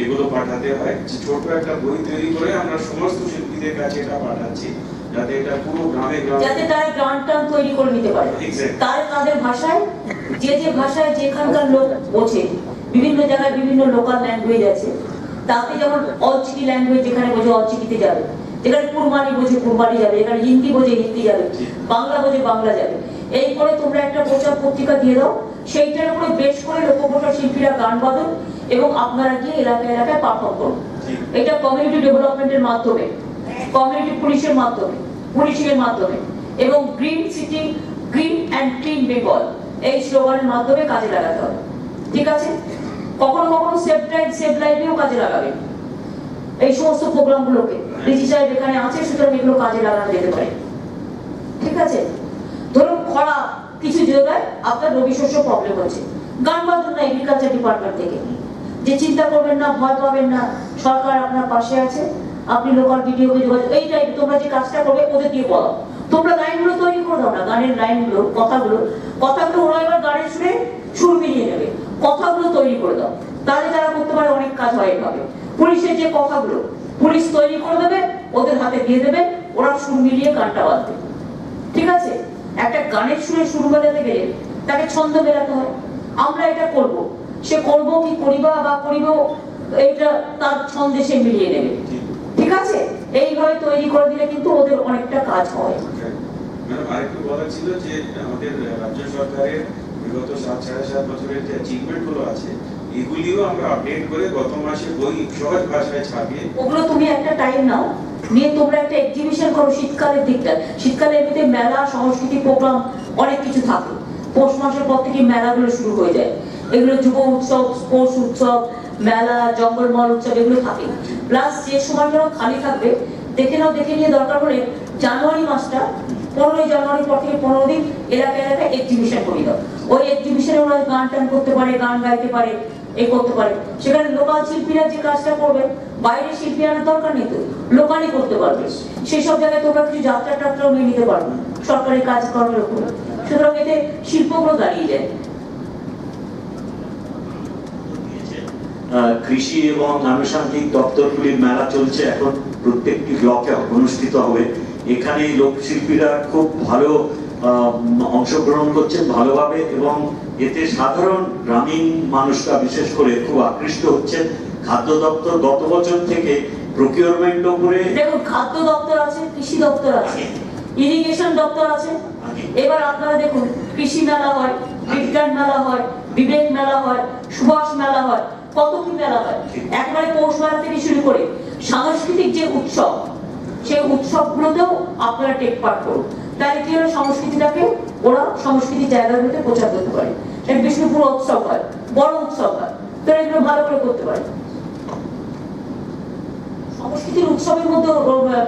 এগুলো পাঠাতে হয়। ছোট একটা বই তৈরি করে আমরা সমস্ত শিল্পীদের কাছে এটা পাঠাচ্ছি, যাতে এটা পুরো গ্রামে গ্রামে যাতে তারা গান টান তৈরি করে নিতে পারে, তাদের ভাষায়, যে যে ভাষায় যেখানকার লোক বোঝে। বিভিন্ন জায়গায় বিভিন্ন লোকাল ল্যাঙ্গুয়েজ আছে, তাতে যেমন অলচিকি ল্যাঙ্গুয়েজ যেখানে বোঝে অলচিকিতে যাবে, যেখানে কুরবানি বোঝে কুরবানি যাবে, যেখানে হিন্দি বোঝে হিন্দি যাবে, বাংলা বোঝে বাংলা যাবে। এই করে তোমরা একটা প্রচার পত্রিকা দিয়ে দাও, সেইটার উপরে বেশ করে লোকপ্রসার শিল্পীরা গান বাজান এবং আপনারা গিয়ে এলাকায় এলাকায় পারফর্ম করুন। এটা কমিউনিটি ডেভেলপমেন্টের মাধ্যমে, কমিউনিটি পুলিশের মাধ্যমে, পুলিশের মাধ্যমে এবং green city, green and clean Bengal এই স্লোগানের মাধ্যমে কাজে লাগাতে হবে। ঠিক আছে? কখনো কখনো সেভ ড্রাইভ সেভ লাইফেও কাজে লাগাবে এই সমস্ত প্রোগ্রামগুলোকে। ডিজি সাহেব এখানে আছে, সুতরাং এগুলো কাজে লাগানো যেতে পারে। ঠিক আছে? ধরুন খরা কিছু জায়গায় আপনার রবি শস্য প্রবলেম হচ্ছে, গান বাজুন না এগ্রিকালচার ডিপার্টমেন্ট থেকে, যে চিন্তা করবেন না, ভয় পাবেন না, সরকার আপনার পাশে আছে, আপনি লোকাল ভিডিওকে যোগাযোগ, এই টাইপ তোমরা যে কাজটা করবে ওদের দিয়ে বলো। তোমরা লাইনগুলো তৈরি করে দাও না, গানের লাইনগুলো, কথাগুলো ওরা এবার গানের সুরে সুর মিলিয়ে নেবে, কথাগুলো তৈরি করে দাও, তাহলে তারা করতে পারে অনেক কাজ হয় এভাবে। পুলিশের যে কথাগুলো পুলিশ তৈরি করে দেবে, ওদের হাতে দিয়ে দেবে, ওরা সুর মিলিয়ে গানটা বাজবে। ঠিক আছে? একটা গানের সুরে সুর মেলাতে গেলে তাকে ছন্দ মেলাতে হয়। আমরা এটা করব, সে করব কি করিবা বা করিব, এইটা তার ছন্দে সে মিলিয়ে নেবে। ঠিক আছে? এইভাবে তৈরি করে দিলে কিন্তু ওদের অনেকটা কাজ হয়। ম্যাডাম আরেকটু বলা ছিল যে আমাদের রাজ্য সরকারের বিগত 7-7.5 বছরের যে অ্যাচিভমেন্ট গুলো আছে এগুলিও আমরা আপডেট করে গত মাসে বই সহজ ভাষায় ছাপিয়ে, ওগুলো তুমি একটা টাইম নাও, নিয়ে তোমরা একটা এক্সিবিশন করো শীতকালের দিকটা। শীতকালে এমনিতে মেলা, সাংস্কৃতিক প্রোগ্রাম অনেক কিছু থাকে, পৌষ মাসের পর থেকে মেলাগুলো শুরু হয়ে যায়। এগুলো যুব উৎসব, স্পোর্টস উৎসব, মেলা, জঙ্গলমহল উৎসব এগুলো থাকে। প্লাস যে সময়গুলো খালি থাকবে দেখে নাও, দেখে নিয়ে দরকার হলে জানুয়ারি মাসটা 15 জানুয়ারি পর থেকে 15 দিন এলাকায় এলাকায় এক্সিবিশন করে দাও। ওই এক্সিবিশনে ওরা গান টান করতে পারে, গান গাইতে পারে, এই করতে পারে। সেখানে লোকাল শিল্পীরা যে কাজটা করবে, বাইরে শিল্পী আনার দরকার নেই, তো লোকালই করতে পারবে। সেই সব জায়গায় তোমরা কিছু যাত্রা টাত্রাও নিয়ে নিতে পারবে সরকারি কাজকর্মের উপরে। সুতরাং এতে শিল্পগুলো দাঁড়িয়ে যায়। কৃষি এবং আনুষঙ্গিক দপ্তরগুলির মেলা চলছে এখন, প্রত্যেকটি ব্লকে অনুষ্ঠিত হবে। এখানে লোকশিল্পীরা খুব ভালো অংশগ্রহণ করছেন ভালোভাবে, এবং এতে সাধারণ গ্রামীণ মানুষরা বিশেষ করে খুব আকৃষ্ট হচ্ছেন। খাদ্য দপ্তর গত বছর থেকে প্রকিউরমেন্ট উপরে, দেখুন খাদ্য দপ্তর আছে, কৃষি দপ্তর আছে, ইরিগেশন দপ্তর আছে। এবার আপনারা দেখুন কৃষি মেলা হয়, বিজ্ঞান মেলা হয়, বিবেক মেলা হয়, সুভাষ মেলা হয়, কত কি মেলা হয়। একবারে পৌষ মেলা থেকে শুরু করে সাংস্কৃতিক যে উৎসব, সেই উৎসবগুলোতেও আপনারা টেক পার্ট করুন। তাহলে কি হলো, সংস্কৃতিটাকে ওরা সংস্কৃতির জায়গাগুলোতে প্রচার করতে পারে। বিষ্ণুপুর উৎসব হয়, বড় উৎসব হয়, তোরা এগুলো ভালো করে করতে পারে। সংস্কৃতির উৎসবের মধ্যে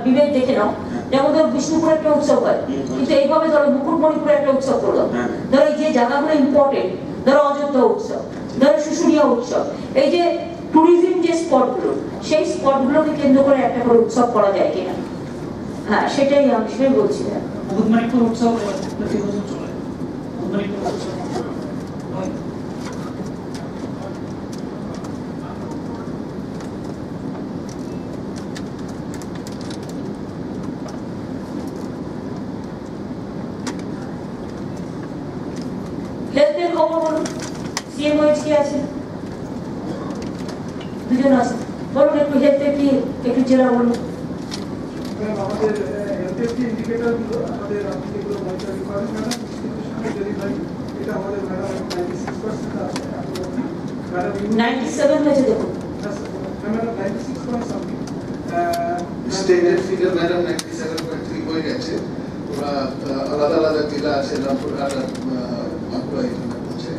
বিবেক দেখে নাও, যেমন ধরো বিষ্ণুপুর একটা উৎসব হয়, কিন্তু এইভাবে ধরো মুকুটমণিপুরে একটা উৎসব করলাম, ধরো এই যে জায়গাগুলো ইম্পর্টেন্ট, ধরো অযোধ্যা উৎসব, ধরো শুশুনিয়া উৎসব, এই যে ট্যুরিজম যে স্পটগুলো, সেই স্পটগুলোকে কেন্দ্র করে একটা করে উৎসব করা যায় কিনা। হ্যাঁ, সেটাই আমি সেটাই বলছি। মুকুটমণিপুর উৎসব প্রতি বছর চলে, মুকুটমণিপুর উৎসব হেলথের খবর বলুন, সিএমওএইচ কি আছে, দুজন আছে, বলুন একটু হেলথের কি একটু জেলা বলুন। আমাদের হেলথের যে ইন্ডিকেটরগুলো আমাদের আপনি যেগুলো মনিটরিং করেন ম্যাডাম, ডেলিভারি এটা আমাদের ম্যাডাম 96% আছে। ম্যাডাম 97 হয়েছে দেখুন, ম্যাডাম 96 পয়েন্ট সামথিং। স্টেটের ফিগার ম্যাডাম 97.3 হয়ে গেছে। ওরা আলাদা আলাদা জেলা আছে, রামপুরহাট আর বাঁকুড়া এখানে আছে,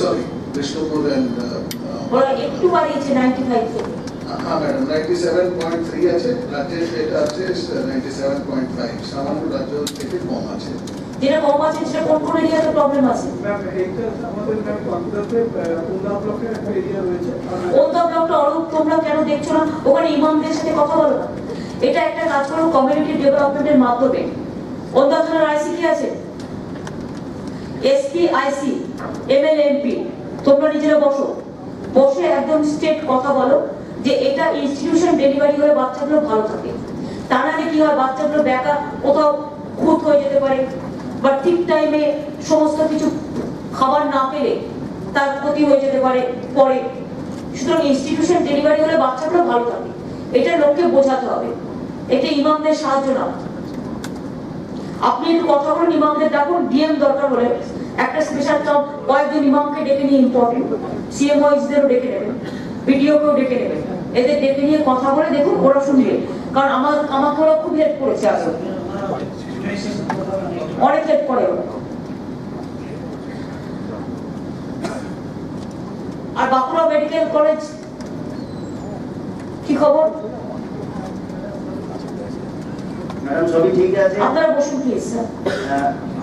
সরি বিষ্ণুপুর এন্ড ওরা একটু বাড়িয়েছে 95 থেকে। হ্যাঁ ম্যাডাম 97.3 আছে, রাজ্যের যেটা আছে 97.5, সামান্য রাজ্য থেকে কম আছে। যেটা কম আছে সেটা কোন কোন এরিয়াতে প্রবলেম আছে? ম্যাম এইটা আমাদের ম্যাম কম্পিউটারে ওন্দা ব্লকের একটা এরিয়া রয়েছে। ওন্দা ব্লকটা অরূপ তোমরা কেন দেখছো না? ওখানে ইমামদের সাথে কথা বলো না। এটা একটা কাজ করো কমিউনিটি ডেভেলপমেন্টের মাধ্যমে। ওন্দা থানার আইসি কি আছে? এসপি, আইসি, এমএলএ, এমপি, তোমরা নিজেরা বসে একদম স্ট্রেট কথা বলো যে এটা ইনস্টিটিউশন ডেলিভারি হয়ে বাচ্চাগুলো ভালো থাকে। তা নাহলে কি হয়, বাচ্চাগুলো বেকা কোথাও খুঁত হয়ে যেতে পারে, বা ঠিক টাইমে সমস্ত কিছু খাবার না পেলে তার ক্ষতি হয়ে যেতে পারে পরে। সুতরাং ইনস্টিটিউশন ডেলিভারি হলে বাচ্চাগুলো ভালো থাকে, এটা লোককে বোঝাতে হবে। এটা ইমামদের সাহায্য না। আপনি একটু কথা বলুন, ইমামদের ডাকুন, ডিএম দরকার হলে একটা স্পেশাল ক্লাব কয়েকজন ইমামকে ডেকে নিয়ে, ইম্পর্টেন্ট সিএমওইসদেরও ডেকে নেবেন, ভিডিওকেও ডেকে নেবেন, এদের ডেকে নিয়ে কথা বলে দেখুন, ওরা শুনবে। কারণ আমাকে ওরা খুব হেল্প করেছে, আসলে অনেক হেল্প করে ওরা। আর বাঁকুড়া মেডিকেল কলেজ কি খবর? ম্যাডাম সবই ঠিক আছে। আপনারা বসুন প্লিজ। স্যার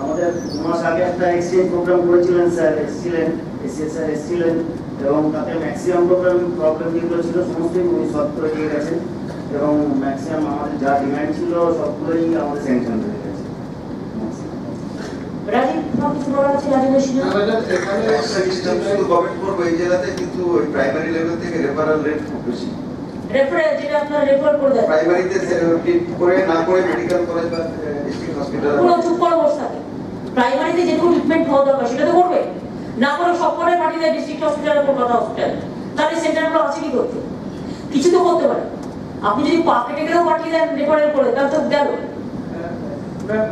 আমাদের 2 মাস আগে একটা এক্সচেঞ্জ প্রোগ্রাম করেছিলেন, স্যার এসেছিলেন, এসএস স্যার এসেছিলেন, এবং তাতে ম্যাক্সিমাম প্রবলেম যেগুলো ছিল সমস্তই উনি সলভ করে দিয়ে গেছেন, এবং ম্যাক্সিমাম আমাদের যা ডিমান্ড ছিল সবগুলোই আমাদের স্যাংশন হয়ে গেছে। রাজীব, তোমার কিছু বলার আছে? রাজীব এসেছিল এখানে সিস্টেম শুধু গভর্নমেন্ট করবে এই জেলাতে, কিন্তু ওই প্রাইমারি লেভেল থেকে রেফারেল রেট খুব বেশি। রেফারেল যেটা আপনারা রেফার করে দেন প্রাইমারিতে ট্রিট করে না করে মেডিকেল কলেজ বা ডিস্ট্রিক্ট হসপিটাল পুরো চুপ করে বসে থাকে। প্রাইমারিতে যেটুকু ট্রিটমেন্ট হওয়া দরকার সেটা তো করবে না, করে সব করে পাঠিয়ে দেয় ডিস্ট্রিক্ট হসপিটালে, কলকাতা হসপিটালে। তাহলে সেন্টারগুলো আছে কি করতে? কিছু তো করতে পারে। আপনি যদি পাকেটে গেলেও পাঠিয়ে দেন রেফারেল করে, তাহলে তো গেল। ম্যাম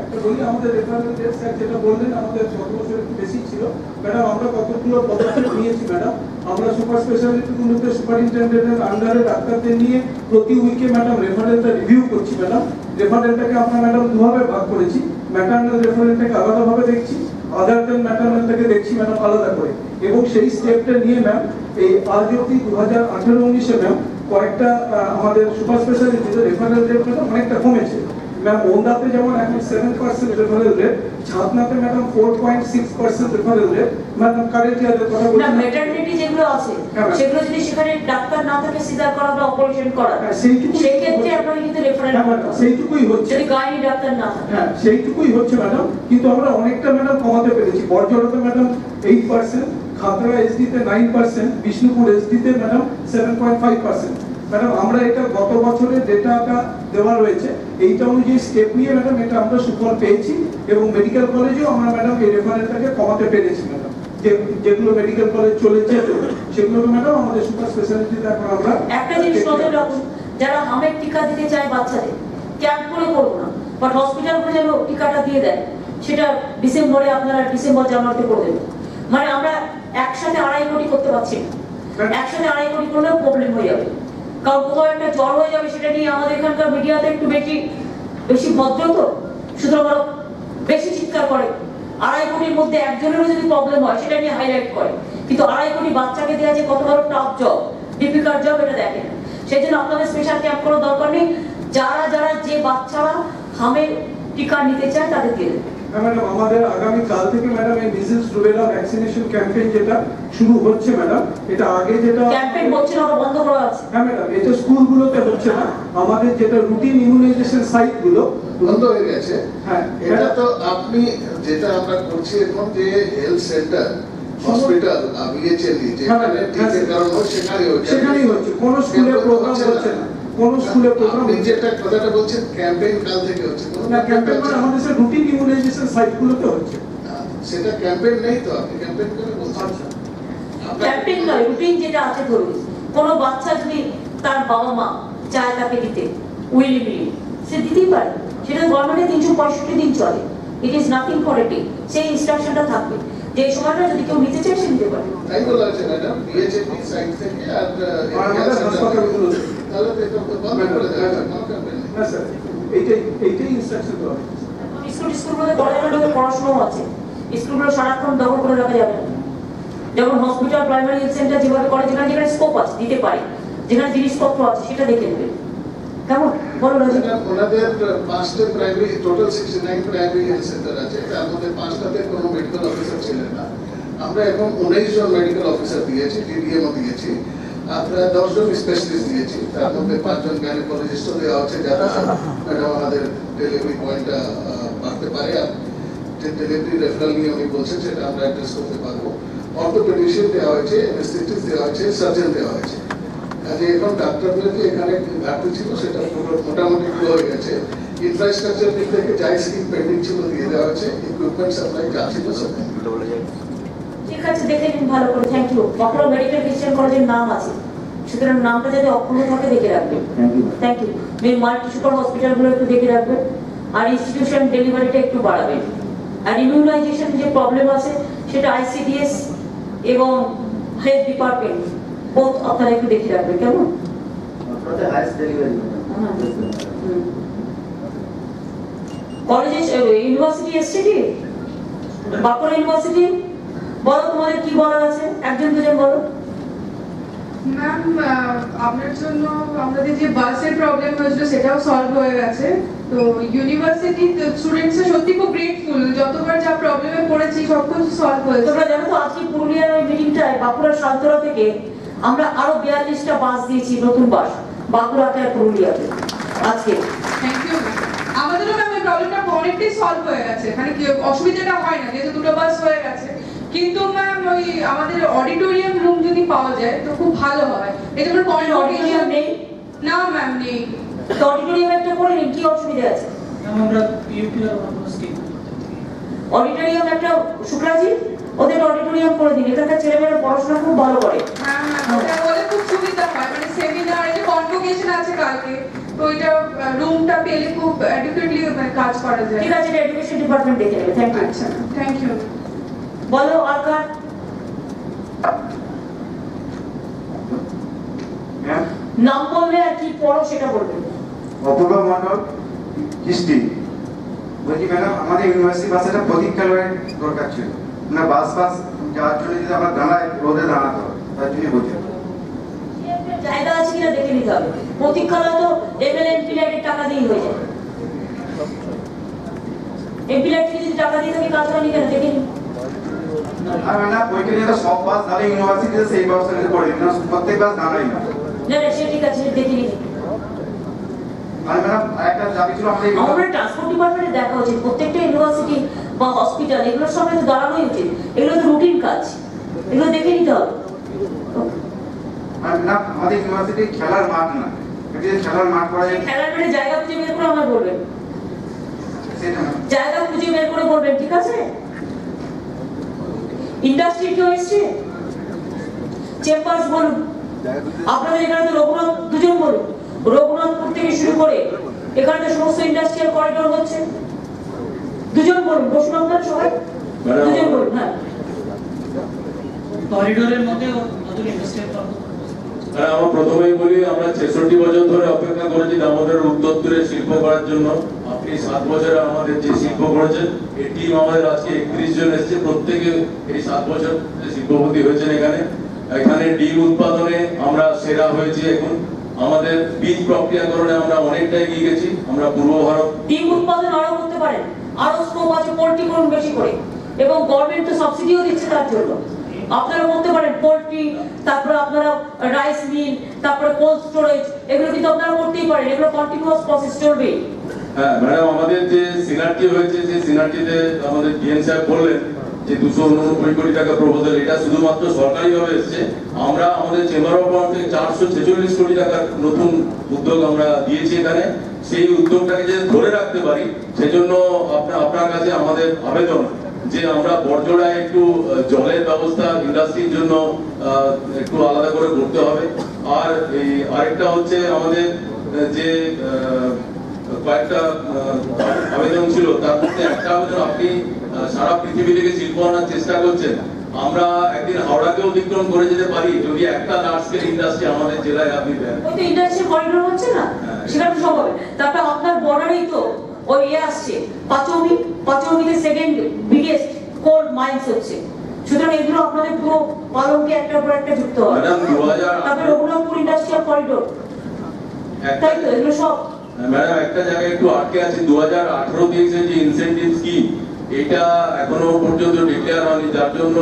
একটা বলি, আমাদের রেফারেল রেট স্যার যেটা বললেন আমাদের 7 বছর একটু বেশি ছিল ম্যাডাম। আমরা কতগুলো পদক্ষেপ নিয়েছি ম্যাডাম। আমরা সুপার স্পেশালিটিগুলোতে সুপারিনটেন্ডেন্টের আন্ডারে ডাক্তারদের নিয়ে প্রতি উইকে ম্যাডাম রেফারেলটা রিভিউ করছি ম্যাডাম। রেফারেলটাকে আমরা ম্যাডাম দুভাবে ভাগ করেছি, ম্যাটারনাল রেফারেলটাকে আলাদাভাবে দেখছি, আদার দেন ম্যাটারনালটাকে দেখছি ম্যাডাম আলাদা করে। এবং সেই স্টেপটা নিয়ে ম্যাম এই আজ অব্দি 2018-19-এ ম্যাম কয়েকটা আমাদের সুপার স্পেশালিটিতে রেফারেল রেট ম্যাডাম অনেকটা কমেছে ম্যাম। ওন্দাতে যেমন এখন 7% রেফারেল রেট, ছাতনাতে madam 4.6% referral rate madam. Current ইয়ারের কথা বলছি না, ম্যাটারনিটি যেগুলো আছে সেগুলো যদি সেখানে ডাক্তার না থাকে, সিজার করা বা অপারেশন করা, সেই ক্ষেত্রে আপনারা কিন্তু রেফারেল করতে হবে। সেইটুকুই হচ্ছে, যদি গাইনি ডাক্তার না থাকে। হ্যাঁ সেইটুকুই হচ্ছে ম্যাডাম। কিন্তু আমরা অনেকটা ম্যাডাম কমাতে পেরেছি। বড়জোড়াতে ম্যাডাম 8%, খাতড়া এসডিতে 9%, বিষ্ণুপুর এসডিতে ম্যাডাম 7.5%। ম্যাডাম আমরা এটা গত বছরের ডেটাটা দেওয়া রয়েছে, এইটা অনুযায়ী স্টেপ নিয়ে ম্যাডাম এটা আমরা সুফল পেয়েছি, এবং মেডিকেল কলেজেও আমরা ম্যাডাম এই রেফারেলটাকে কমাতে পেরেছি ম্যাডাম। যেগুলো মেডিকেল কলেজ চলেছে সেগুলো ম্যাডাম আমাদের সুপার স্পেশালিটিতে এখন আমরা একটা জিনিস নজর রাখুন, যারা হামের টিকা দিতে চায় বাচ্চাদের, ক্যাম্প করে করবো না, বাট হসপিটাল করে যেন টিকাটা দিয়ে দেয়, সেটা ডিসেম্বরে আপনারা ডিসেম্বর-জানুয়ারিতে করে দেবেন। মানে আমরা একসাথে 2.5 কোটি করতে পারছি না, একসাথে 2.5 কোটি করলেও প্রবলেম হয়ে যাবে। কারণ কোথাও একটা জ্বর হয়ে যাবে, সেটা নিয়ে আমাদের এখানকার মিডিয়াতে একটু বেশি বেশি ভদ্র তো, সুতরাং ওরা বেশি চিৎকার করে। 2.5 কোটির মধ্যে একজনেরও যদি প্রবলেম হয় সেটা নিয়ে হাইলাইট করে, কিন্তু 2.5 কোটি বাচ্চাকে দেওয়া যে কত বড় টাফ জব, ডিফিকাল্ট জব, এটা দেখেন। সেই জন্য আপনাদের স্পেশাল ক্যাম্প করার দরকার নেই। যারা যারা যে বাচ্চারা হামের টিকা নিতে চায় তাদের দিয়ে দেবে। ম্যাডাম আমাদের আগামী কাল থেকে ম্যাডাম এই মিজেলস রুবেলা ভ্যাকসিনেশন ক্যাম্পেইন যেটা শুরু হচ্ছে ম্যাডাম, এটা আগে যেটা ক্যাম্পেইন হচ্ছে না, ওটা বন্ধ করা আছে। হ্যাঁ ম্যাডাম, এটা স্কুলগুলোতে হচ্ছে না, আমাদের যেটা রুটিন ইমিউনাইজেশন সাইটগুলো বন্ধ হয়ে গেছে। হ্যাঁ, এটা তো আপনি যেটা আমরা করছি এখন যে হেলথ সেন্টার, হসপিটাল, বিএচএলই যেখানে টিকার কারণ হয় সেখানেই হচ্ছে, কোন স্কুলে প্রোগ্রাম হচ্ছে না, কোন স্কুলে প্রোগ্রাম। আপনি যেটা কথাটা বলছেন ক্যাম্পেইন কাল থেকে হচ্ছে, না ক্যাম্পেইন মানে আমাদের সে রুটিন ইমিউনাইজেশন সাইটগুলোতে হচ্ছে। সেটা ক্যাম্পেইন নেই তো, আপনি ক্যাম্পেইন করে বলছেন। ক্যাম্পেইন নয়, রুটিন যেটা আছে। ধরুন কোনো বাচ্চা যদি তার বাবা মা চায় তাকে দিতে উইলিংলি, সে দিতেই পারে। সেটা গভর্নমেন্টে 365 দিন চলে। It is nothing for a day. সেই ইনস্ট্রাকশনটা থাকবে যে এই সময়টা যদি কেউ নিতে চায় সে নিতে পারে। তাই বলা আছে ম্যাডাম, বিএচএপি সাইট থেকে আর হাসপাতালগুলো তাহলে এটা বন্ধ করে দেওয়া হবে। না স্যার, এইটাই ইনস্ট্রাকশন দেওয়া হয়েছে। স্কুলগুলোতে কলেজগুলোতে পড়াশোনা আছে, স্কুলগুলো সারাক্ষণ দখল করে রাখা যাবে না। যেমন হসপিটাল, প্রাইমারি হেলথ সেন্টার যেভাবে করে, যেখানে যেখানে স্কোপ আছে দিতে পারে, যেখানে জিনিসপত্র আছে সেটা দেখে নেবে। কেমন বলো রাজীব? ওনাদের 5টা primary, total 69 primary health centre আছে, তার মধ্যে 5টাতে কোনো মেডিকেল অফিসার ছিলেন না। আমরা এখন 19 জন মেডিকেল অফিসার দিয়েছি, ডিডিএমও দিয়েছি, আমরা 10 জন স্পেশালিস্ট দিয়েছি, তার মধ্যে 5 জন গাইনোকোলজিস্টও দেওয়া হচ্ছে, যাতে ম্যাডাম আমাদের ডেলিভারি পয়েন্টটা বাড়তে পারে। আর যে ডেলিভারি রেফারেল নিয়ে উনি বলছেন সেটা আমরা অ্যাড্রেস করতে পারবো। অর্থোপেডিশিয়ান দেওয়া হয়েছে, অ্যানেস্থেটিস্ট দেওয়া হয়েছে, সার্জন দেওয়া হয়েছে। কাজে এখন ডাক্তারদের যে এখানে ঘাটতি ছিল সেটা মোটামুটি পুরো হয়ে গেছে। ইনফ্রাস্ট্রাকচার দিক থেকে যাই স্কিম পেন্ডিং ছিল দিয়ে দেওয়া হয়েছে, ইকুইপমেন্ট সাপ্লাই যা ছিল সব। ঠিক আছে, দেখে নিন ভালো করে। Thank you. বাঁকুড়া মেডিকেল খ্রিস্টান কলেজের নাম আছে, সুতরাং নামটা যাতে অক্ষুণ্ণ থাকে দেখে রাখবেন। Thank you. মাল্টি সুপার হসপিটালগুলো একটু দেখে রাখবেন, আর ইনস্টিটিউশন ডেলিভারিটা একটু বাড়াবেন। আর ইমিউনাইজেশন যে প্রবলেম আছে সেটা আইসিডিএস এবং হেলথ ডিপার্টমেন্ট বোথ আপনারা একটু দেখে রাখবেন। কেমন? কলেজে ইউনিভার্সিটি এসছে কি? বাঁকুড়া ইউনিভার্সিটি বলো, তোমাদের কি বলার আছে? একজন দুজন বলো। ম্যাম, আপনার জন্য আমাদের যে বাসের প্রবলেম হয়েছিল সেটাও সলভ হয়ে গেছে। তো ইউনিভার্সিটি স্টুডেন্টস সত্যি খুব গ্রেটফুল, যতবার যা প্রবলেমে পড়েছি সব কিছু সলভ হয়েছে। তোমরা জানো তো আজকে পুরুলিয়ার ওই মিটিংটায় বাঁকুড়ার সালতোরা থেকে আমরা আরো 42টা বাস দিয়েছি, নতুন বাস, বাঁকুড়াতে আর পুরুলিয়াতে আজকে। Thank you. আমাদেরও ম্যাম এই প্রবলেমটা অনেকটাই সলভ হয়ে গেছে, মানে কি অসুবিধাটা হয় না, যেহেতু 2টো বাস হয়ে গেছে। কিন্তু ম্যাম ওই আমাদের অডিটোরিয়াম রুম যদি পাওয়া যায় তো খুব ভালো হয়। এটা আমার অডিটোরিয়াম নেই? না ম্যাম, নেই। তো অডিটোরিয়াম একটা করে নিন, কি অসুবিধা আছে? আমরা পিইউটি আর স্কিম অডিটোরিয়াম একটা, শুক্লাজি ওদের অডিটোরিয়াম করে দিন, এখানকার ছেলেমেয়েরা পড়াশোনা খুব ভালো করে। হ্যাঁ হ্যাঁ, ওটা বলে খুব সুবিধা হয়, মানে সেমিনার, এই যে কনভোকেশন আছে কালকে, তো এটা রুমটা পেলে খুব অ্যাডিকুয়েটলি কাজ করা যায়। ঠিক আছে, এডুকেশন ডিপার্টমেন্ট দেখে নেবে। Thank you. আচ্ছা, থ্যাংক ইউ। বলো আর কার নাম বলবে আর কি পড়ো সেটা বলবে। অপূর্ব মন্ডল, হিস্ট্রি। বলছি ম্যাডাম, আমাদের ইউনিভার্সিটি বাসেটা প্রতীক্ষালয়ের দরকার ছিল না, বাস যাওয়ার জন্য যদি আমরা দাঁড়াই, রোদে দাঁড়াতে হবে, তার জন্য বলছি। জায়গা আছে কিনা দেখে নিতে হবে। প্রতীক্ষালয় তো এমএলএ এমপি লাইটের টাকা দিয়েই হয়ে যায়। এমপি লাইট থেকে যদি টাকা দিয়ে থাকে কাজ হয়নি কেন দেখে নিন। আর না ওইখানে তো সব বাস দাঁড়ায় ইউনিভার্সিটিতে, সেই ব্যবস্থা করে দিন, প্রত্যেক বাস দাঁড়ায় না। না না, সে ঠিক আছে, দেখে নিন। আর ম্যাডাম আরেকটা দাবি ছিল, আমাদের ট্রান্সপোর্ট ডিপার্টমেন্টে দেখা উচিত, প্রত্যেকটা ইউনিভার্সিটি বা হসপিটাল এগুলোর সঙ্গে তো দাঁড়ানোই উচিত। এগুলো তো রুটিন কাজ, এগুলো দেখে নিতে হবে। আর ম্যাডাম আমাদের ইউনিভার্সিটি খেলার মাঠ না, খেলার মাঠ করা যায়, খেলার মাঠে জায়গা খুঁজে বের করে আমায় বলবেন, জায়গা খুঁজে বের করে বলবেন, ঠিক আছে? ইন্ডাস্ট্রি কেউ এসছে, চেম্বার্স বলুন, আপনাদের এখানে তো রঘুনাথ, দুজন বলুন, রঘুনাথপুর থেকে শুরু করে এখানে তো সমস্ত ইন্ডাস্ট্রিয়াল করিডোর হচ্ছে, দুজন বলুন, বসুন আপনারা সবাই, দুজন বলুন। হ্যাঁ, করিডোরের মধ্যে নতুন ইন্ডাস্ট্রিয়াল আমরা প্রথমেই বলি, আমরা 66 বছর ধরে অপেক্ষা করেছি দামোদর উত্তরে শিল্প করার জন্য। আপনি এই 7 বছরে আমাদের যে শিল্প করেছেন এই টিম আমাদের আজকে 31 জন এসেছে, প্রত্যেকে এই 7 বছর শিল্পপতি হয়েছেন। এখানে ডিম উৎপাদনে আমরা সেরা হয়েছি। এখন আমাদের বীজ প্রক্রিয়াকরণে আমরা অনেকটা এগিয়ে গেছি। আমরা পূর্ব ভারত ডিম উৎপাদন আরো করতে পারেন, আরো স্কোপ আছে, পোল্ট্রি করুন বেশি করে, এবং গভর্নমেন্ট তো সাবসিডিও দিচ্ছে তার জন্য। আপনারা বলতে পারেন পোল্ট্রি, তারপরে আপনারা রাইস মিল, তারপরে কোল্ড স্টোরেজ, এগুলো কিন্তু আপনারা করতেই পারেন, এগুলো কন্টিনিউয়াস প্রসেস চলবে। হ্যাঁ ম্যাডাম, আমাদের যে সিনারটি হয়েছে সেই সিনারটিতে আমাদের ডিএন সাহেব বললেন যে 289 কোটি টাকা প্রপোজাল, এটা শুধুমাত্র সরকারিভাবে এসেছে। আমরা আমাদের চেম্বার অফ কমার্স থেকে 446 কোটি টাকার নতুন উদ্যোগ আমরা দিয়েছি এখানে। সেই উদ্যোগটাকে যে ধরে রাখতে পারি সেজন্য আপনার কাছে আমাদের আবেদন যে আমরা বড়জোড়ায় একটু জলের ব্যবস্থা ইন্ডাস্ট্রির জন্য একটু আলাদা করে করতে হবে। আর এই আরেকটা হচ্ছে আমাদের যে কয়েকটা আবেদন ছিল, তার মধ্যে একটা আবেদন, আপনি সারা পৃথিবী থেকে শিল্প আনার চেষ্টা করছেন, আমরা একদিন হাওড়াকে অতিক্রম করে যেতে পারি যদি একটা লার্জ স্কেল ইন্ডাস্ট্রি আমাদের জেলায় আপনি দেন। ওই তো ইন্ডাস্ট্রি করিডোর হচ্ছে না, সেটা তো সম্ভব। তারপর আপনার বর্ডারেই তো ওই আসছে পাঁচৌমিতে সেকেন্ড বিগেস্ট কোল মাইন্স হচ্ছে। সুতরাং এগুলো আপনাদের পুরো পালনকে একটার পর একটা যুক্ত হবে। তারপরে রঘুনাথপুর ইন্ডাস্ট্রিয়াল করিডোর, তাই তো এগুলো সব। ম্যাডাম একটা জায়গায় একটু আটকে আছে, 2018-23 যে ইনসেনটিভ স্কিম, এটা এখনো পর্যন্ত ডিক্লেয়ার হয়নি, যার জন্য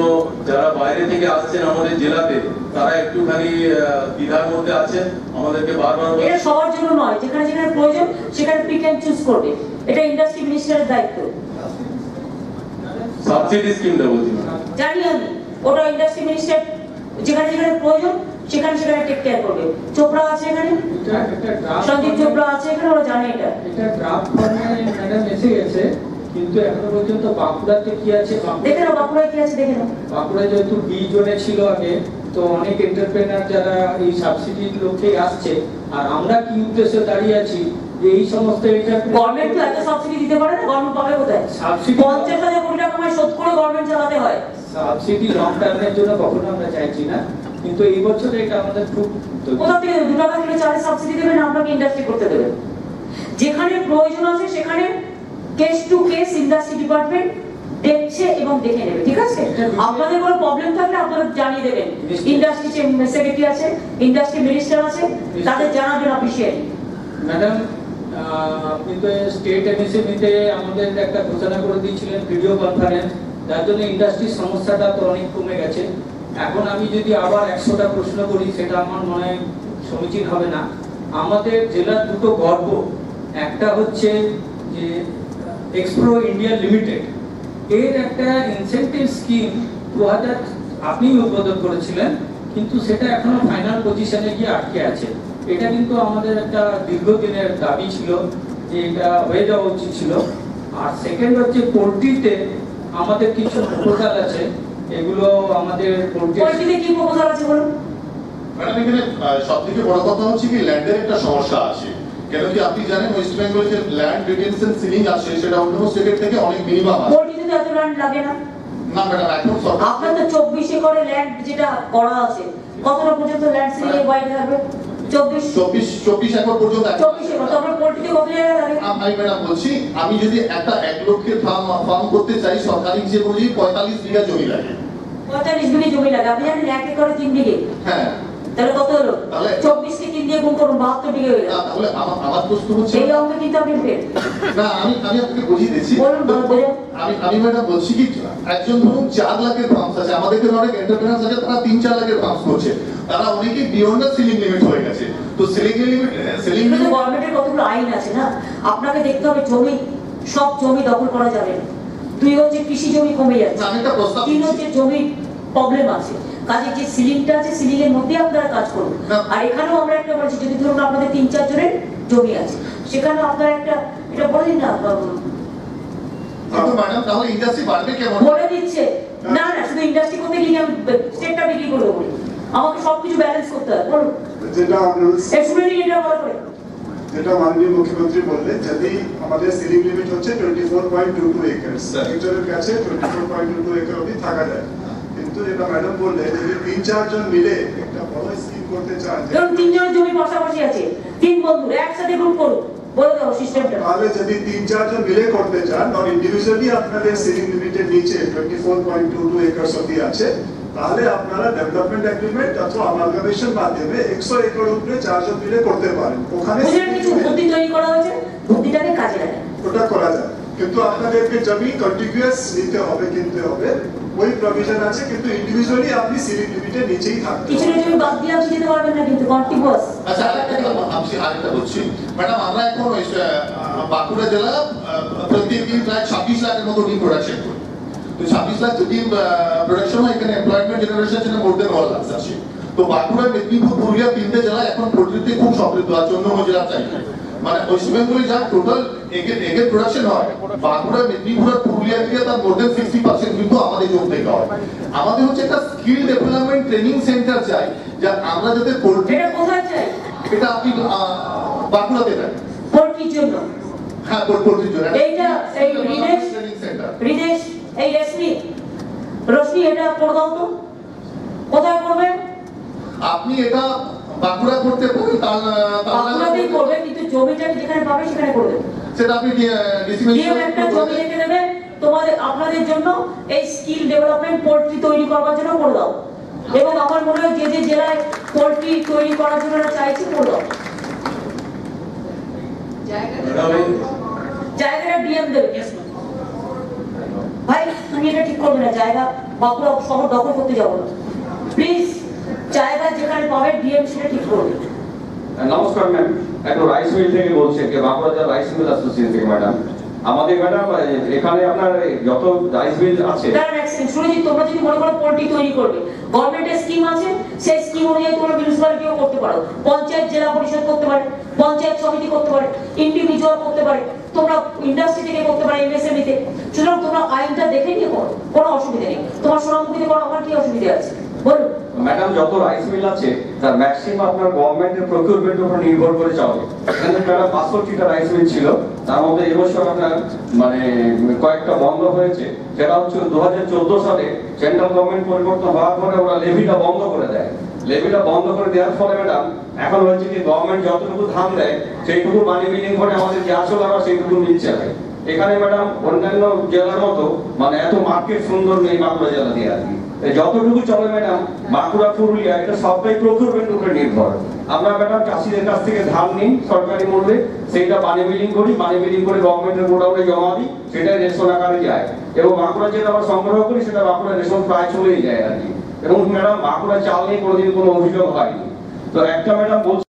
যারা বাইরে থেকে আসছেন আমাদের জেলাতে তারা একটুখানি দ্বিধার মধ্যে আছেন। আমাদেরকে বারবার এটা সবার জন্য নয়, যেখানে যেখানে প্রয়োজন সেখানে পিক এন্ড চুজ করবে, এটা ইন্ডাস্ট্রি মিনিস্টারের দায়িত্ব। সাবসিডি স্কিমটা বলছি জানি আমি, ওটা ইন্ডাস্ট্রি মিনিস্টার যেখানে যেখানে প্রয়োজন সেখানে সেখানে টেক কেয়ার করবে। চোপড়া আছে এখানে, সঞ্জীব চোপড়া আছে এখানে, ওরা জানে এটা। এটা ড্রাফট ফর্মে ম্যাডাম এসে গেছে, কিন্তু এখনো পর্যন্ত বাঁকুড়াতে কি আছে দেখে নাও, বাঁকুড়ায় কি আছে দেখে নাও। বাঁকুড়া যেহেতু বি জোনে ছিল আগে, তো অনেক এন্টারপ্রেনার যারা এই সাবসিডির লক্ষ্যে আসছে, আর আমরা কি উদ্দেশ্যে দাঁড়িয়ে আছি যে এই সমস্ত গভর্নমেন্ট তো এত সাবসিডি দিতে পারে না, গভর্নমেন্ট পাবে কোথায়? সাবসিডি 50,000 কোটি টাকা মানে শোধ করে গভর্নমেন্ট চালাতে হয়। সাবসিডি লং টার্মের জন্য কখনো আমরা চাইছি না, কিন্তু এই বছরে এটা আমাদের খুব কোথা থেকে 2 টাকা কিলো চালের সাবসিডি দেবেন, আপনাকে ইন্ডাস্ট্রি করতে দেবেন। যেখানে প্রয়োজন আছে সেখানে case to case industry department দেখছে এবং দেখে নেবে, ঠিক আছে? আপনাদের কোনো প্রবলেম থাকলে আপনারা জানিয়ে দেবেন, ইন্ডাস্ট্রি সেক্রেটারি আছে, ইন্ডাস্ট্রি মিনিস্টার আছে, তাদের জানাবেন অফিসিয়ালি। ম্যাডাম আপনি তো স্টেট এমএসএমইতে আমাদের একটা ঘোষণা করে দিয়েছিলেন ভিডিও কনফারেন্স, যার জন্য ইন্ডাস্ট্রির সমস্যাটা তো অনেক কমে গেছে। এখন আমি যদি আবার 100টা প্রশ্ন করি সেটা আমার মনে হয় সমীচীন হবে না। আমাদের জেলার দুটো গর্ব, একটা হচ্ছে যে এক্সপ্রো ইন্ডিয়া লিমিটেড, এর একটা ইনসেন্টিভ স্কিম 2000 আপনি উদ্বোধন করেছিলেন, কিন্তু সেটা এখনো ফাইনাল পজিশনে গিয়ে আটকে আছে। এটা কিন্তু আমাদের একটা দীর্ঘদিনের দাবি ছিল যে এটা হয়ে যাওয়া উচিত ছিল। আর সেকেন্ড হচ্ছে পোল্ট্রিতে আমাদের কিছু প্রপোজাল আছে, এগুলো আমাদের পোল্ট্রিতে কি প্রপোজাল আছে বলুন। ম্যাডাম এখানে সবথেকে বড় কথা হচ্ছে কি ল্যান্ডের একটা সমস্যা আছে। কেন কি আপনি জানেন ওয়েস্ট বেঙ্গল যে ল্যান্ড রিটেনশন সিলিং আছে সেটা অন্য স্টেটের থেকে অনেক মিনিমাম আছে। পোল্ট্রিতে এত ল্যান্ড লাগে না। না ম্যাডাম এখন সরকার আপনার তো 24 একরে ল্যান্ড যেটা করা আছে, কতটা পর্যন্ত ল্যান্ড সিলিং এর বাইরে থাকবে? 24 একর পর্যন্ত। 24 একর, তারপর পোল্ট্রিতে কত জায়গা লাগে? আমি ম্যাডাম বলছি, আমি যদি একটা 1 লক্ষের ফার্ম করতে চাই, সরকারি যে বলি 45 বিঘা জমি লাগে। 45 বিঘা জমি লাগে, আপনি জানেন 1 একরে 3 বিঘে। হ্যাঁ, তাহলে কত হলো? 24 কে 3 দিয়ে গুণ করুন, 72 বিঘা হয়ে গেল। তাহলে আমার প্রশ্ন হচ্ছে এই অঙ্ক কিন্তু আপনি ফেল। না, আমি আপনাকে বুঝিয়ে দিচ্ছি। আমি ম্যাডাম বলছি কি, একজন ধরুন 4 লাখের ফার্মস আছে, আমাদের অনেক এন্টারপ্রেনার্স আছে তারা 3-4 লাখের ফার্মস করছে, তারা অনেকে বিয়ন্ড দ্য সিলিং লিমিট হয়ে গেছে। তো সিলিং লিমিট গভর্নমেন্টের কতগুলো আইন আছে না, আপনাকে দেখতে হবে জমি, সব জমি দখল করা যাবে না। 2 হচ্ছে কৃষি জমি কমে যাচ্ছে, 3 হচ্ছে জমি প্রবলেম আছে, কাজে যে সিলিংটা আছে সিলিং এর মধ্যে আপনারা কাজ করুন। আর এখানেও আমরা একটা বলছি, যদি ধরুন আপনাদের 3-4 জনের জমি আছে, সেখানে আপনারা একটা এটা বলে দিন না, ম্যাডাম তাহলে ইন্ডাস্ট্রি বাড়বে কেমন? বলে দিচ্ছে না না, শুধু ইন্ডাস্ট্রি করতে গিয়ে আমি স্টেটটা বিক্রি করে দেবো, আমাকে সবকিছু ব্যালেন্স করতে হবে। বলুন যেটা মাননীয় মুখ্যমন্ত্রী বললেন, যদি আমাদের সিলিং লিমিট হচ্ছে 24.22 একর্স, হেক্টরের কাছে 24.22 একর অবধি থাকা যায়। কিন্তু যেটা ম্যাডাম বললেন, যদি 3-4 জন মিলে একটা বড় স্কিম করতে চান, ধরুন 3 জনের জমি পাশাপাশি আছে, 3 বন্ধু একসাথে গ্রুপ করুন, বলে দাও সিস্টেমটা। তাহলে যদি 3-4 জন মিলে করতে চান আর ইন্ডিভিজুয়ালি আপনাদের সিলিং লিমিটের নিচে 24.22 একর অবধি আছে, তাহলে আপনারা ডেভেলপমেন্ট এগ্রিমেন্ট অথবা অ্যামালগামেশন মাধ্যমে 100 একর উপরে 4 জন মিলে করতে পারেন। ওখানে কিছু বুদ্ধি তৈরি করা হয়েছে, বুদ্ধিটাকে কাজে লাগে, ওটা করা যায়। কিন্তু আপনাদেরকে জমি কন্টিগুয়াস নিতে হবে, কিনতে হবে, ওই প্রভিশন আছে, কিন্তু ইন্ডিভিজুয়ালি আপনি সিলিং লিমিটের নিচেই থাকতে কিছু না কিছু বাদ দিয়ে আপনি যেতে পারবেন না, কিন্তু কন্টিগুয়াস। আচ্ছা আরেকটা বলছি ম্যাডাম, আমরা এখন বাঁকুড়া জেলা প্রতিদিন প্রায় 26 লাখের মতো ডিম প্রোডাকশন করি। তো 26 লাখ ডিম প্রোডাকশন হয়, এখানে এমপ্লয়মেন্ট জেনারেশন জন্য মোর দেন 1 লাখ আসে। তো বাঁকুড়া, মেদিনীপুর, পুরুলিয়া 3টে জেলা এখন পোল্ট্রিতে খুব সমৃদ্ধ আছে অন্য জেলার চাইতে। মানে ওয়েস্ট বেঙ্গলে যা টোটাল এগের প্রোডাকশন হয়, বাঁকুড়া, মেদিনীপুর আর পুরুলিয়া থেকে তার মোর দেন 60% কিন্তু আমাদের জমি থেকে হয়। আমাদের হচ্ছে একটা স্কিল ডেভেলপমেন্ট ট্রেনিং সেন্টার চাই, যা আমরা যাতে পোল্ট্রি। এটা কোথায় চাই? এটা আপনি বাঁকুড়াতে দেন পোল্ট্রির জন্য। হ্যাঁ, পোল্ট্রির জন্য এইটা এই রিদেশ এই রশ্মি এটা করে দাও তো। কোথায় করবে? আপনি এটা বাঁকুড়া করতে পারেন, বাঁকুড়াতেই করবে, কিন্তু জমিটাকে যেখানে পাবে সেখানে করবে। সেটা আপনি একটা জমি রেখে দেবে তোমাদের, আপনাদের জন্য এই স্কিল ডেভেলপমেন্ট পোল্ট্রি তৈরি করবার জন্য করে দাও। এবং আমার মনে হয় যে জেলায় পোল্ট্রি তৈরি করার জন্য চাইছি করে দাও। জায়গাটা ডিএম দেবে। ভাই তুমি এটা ঠিক করবে না, জায়গা বাঁকুড়া শহর দখল করতে যাবো না প্লিজ। জায়গা যেখানে পাবে ডিএম সেটা ঠিক করবে। নমস্কার ম্যাম, একটু রাইস মিল থেকে বলছি, বাঁকুড়া জেলা রাইস মিল অ্যাসোসিয়েশন থেকে। ম্যাডাম আমাদের ম্যাডাম এখানে আপনার যত রাইস মিল আছে, শুনেছি তোমরা যদি মনে করো পোল্ট্রি তৈরি করবে, গভর্নমেন্টের স্কিম আছে, সেই স্কিম অনুযায়ী তোমরা মিউনিসিপ্যালিটিও করতে পারো, পঞ্চায়েত জেলা পরিষদ করতে পারে, পঞ্চায়েত সমিতি করতে পারে, ইন্ডিভিজুয়াল করতে পারে, তোমরা ইন্ডাস্ট্রি থেকে করতে পারো, এমএসএমই তে। সুতরাং তোমরা আইনটা দেখে নিয়ে করো, কোনো অসুবিধা নেই। তোমার সোনামুখীতে করো, আমার কি অসুবিধা আছে বলুন? ম্যাডাম যত রাইস মিল আছে তার ম্যাক্সিমাম আপনার গভর্নমেন্টের প্রকিউরমেন্টের উপর নির্ভর করে চলে। এখানে ম্যাডাম 500টা রাইস মিল ছিল, তার মধ্যে এবছর আপনার মানে কয়েকটা বন্ধ হয়েছে। সেটা হচ্ছে 2014 সালে সেন্ট্রাল গভর্নমেন্ট পরিবর্তন হওয়ার পরে ওরা লেভিটা বন্ধ করে দেয়। লেভিটা বন্ধ করে দেওয়ার ফলে ম্যাডাম এখন হচ্ছে কি গভর্নমেন্ট যতটুকু ধান দেয় সেইটুকু মানি মিলিং করে আমাদের যে আসল আমরা সেইটুকু মিলছে। এখানে ম্যাডাম অন্যান্য জেলার মতো মানে এত মার্কেট সুন্দর নেই বাঁকুড়া জেলা দিয়ে আর কি। যতটুকু চলে ম্যাডাম বাঁকুড়া, পুরুলিয়া, এটা সবটাই প্রকিউরমেন্ট উপরে নির্ভর। আমরা ম্যাডাম চাষিদের কাছ থেকে ধান নিই সরকারি মূল্যে, সেইটা মানি মিলিং করি, মানি মিলিং করে গভর্নমেন্টের গোডাউনে জমা দিই, সেটা রেশন আকারে যায়। এবং বাঁকুড়া যেটা আমরা সংগ্রহ করি সেটা বাঁকুড়া রেশন প্রায় চলেই যায় আর কি। এবং ম্যাডাম বাঁকুড়া চাল নিয়ে কোনোদিন কোনো অভিযোগ হয়নি। তো একটা ম্যাডাম বলছি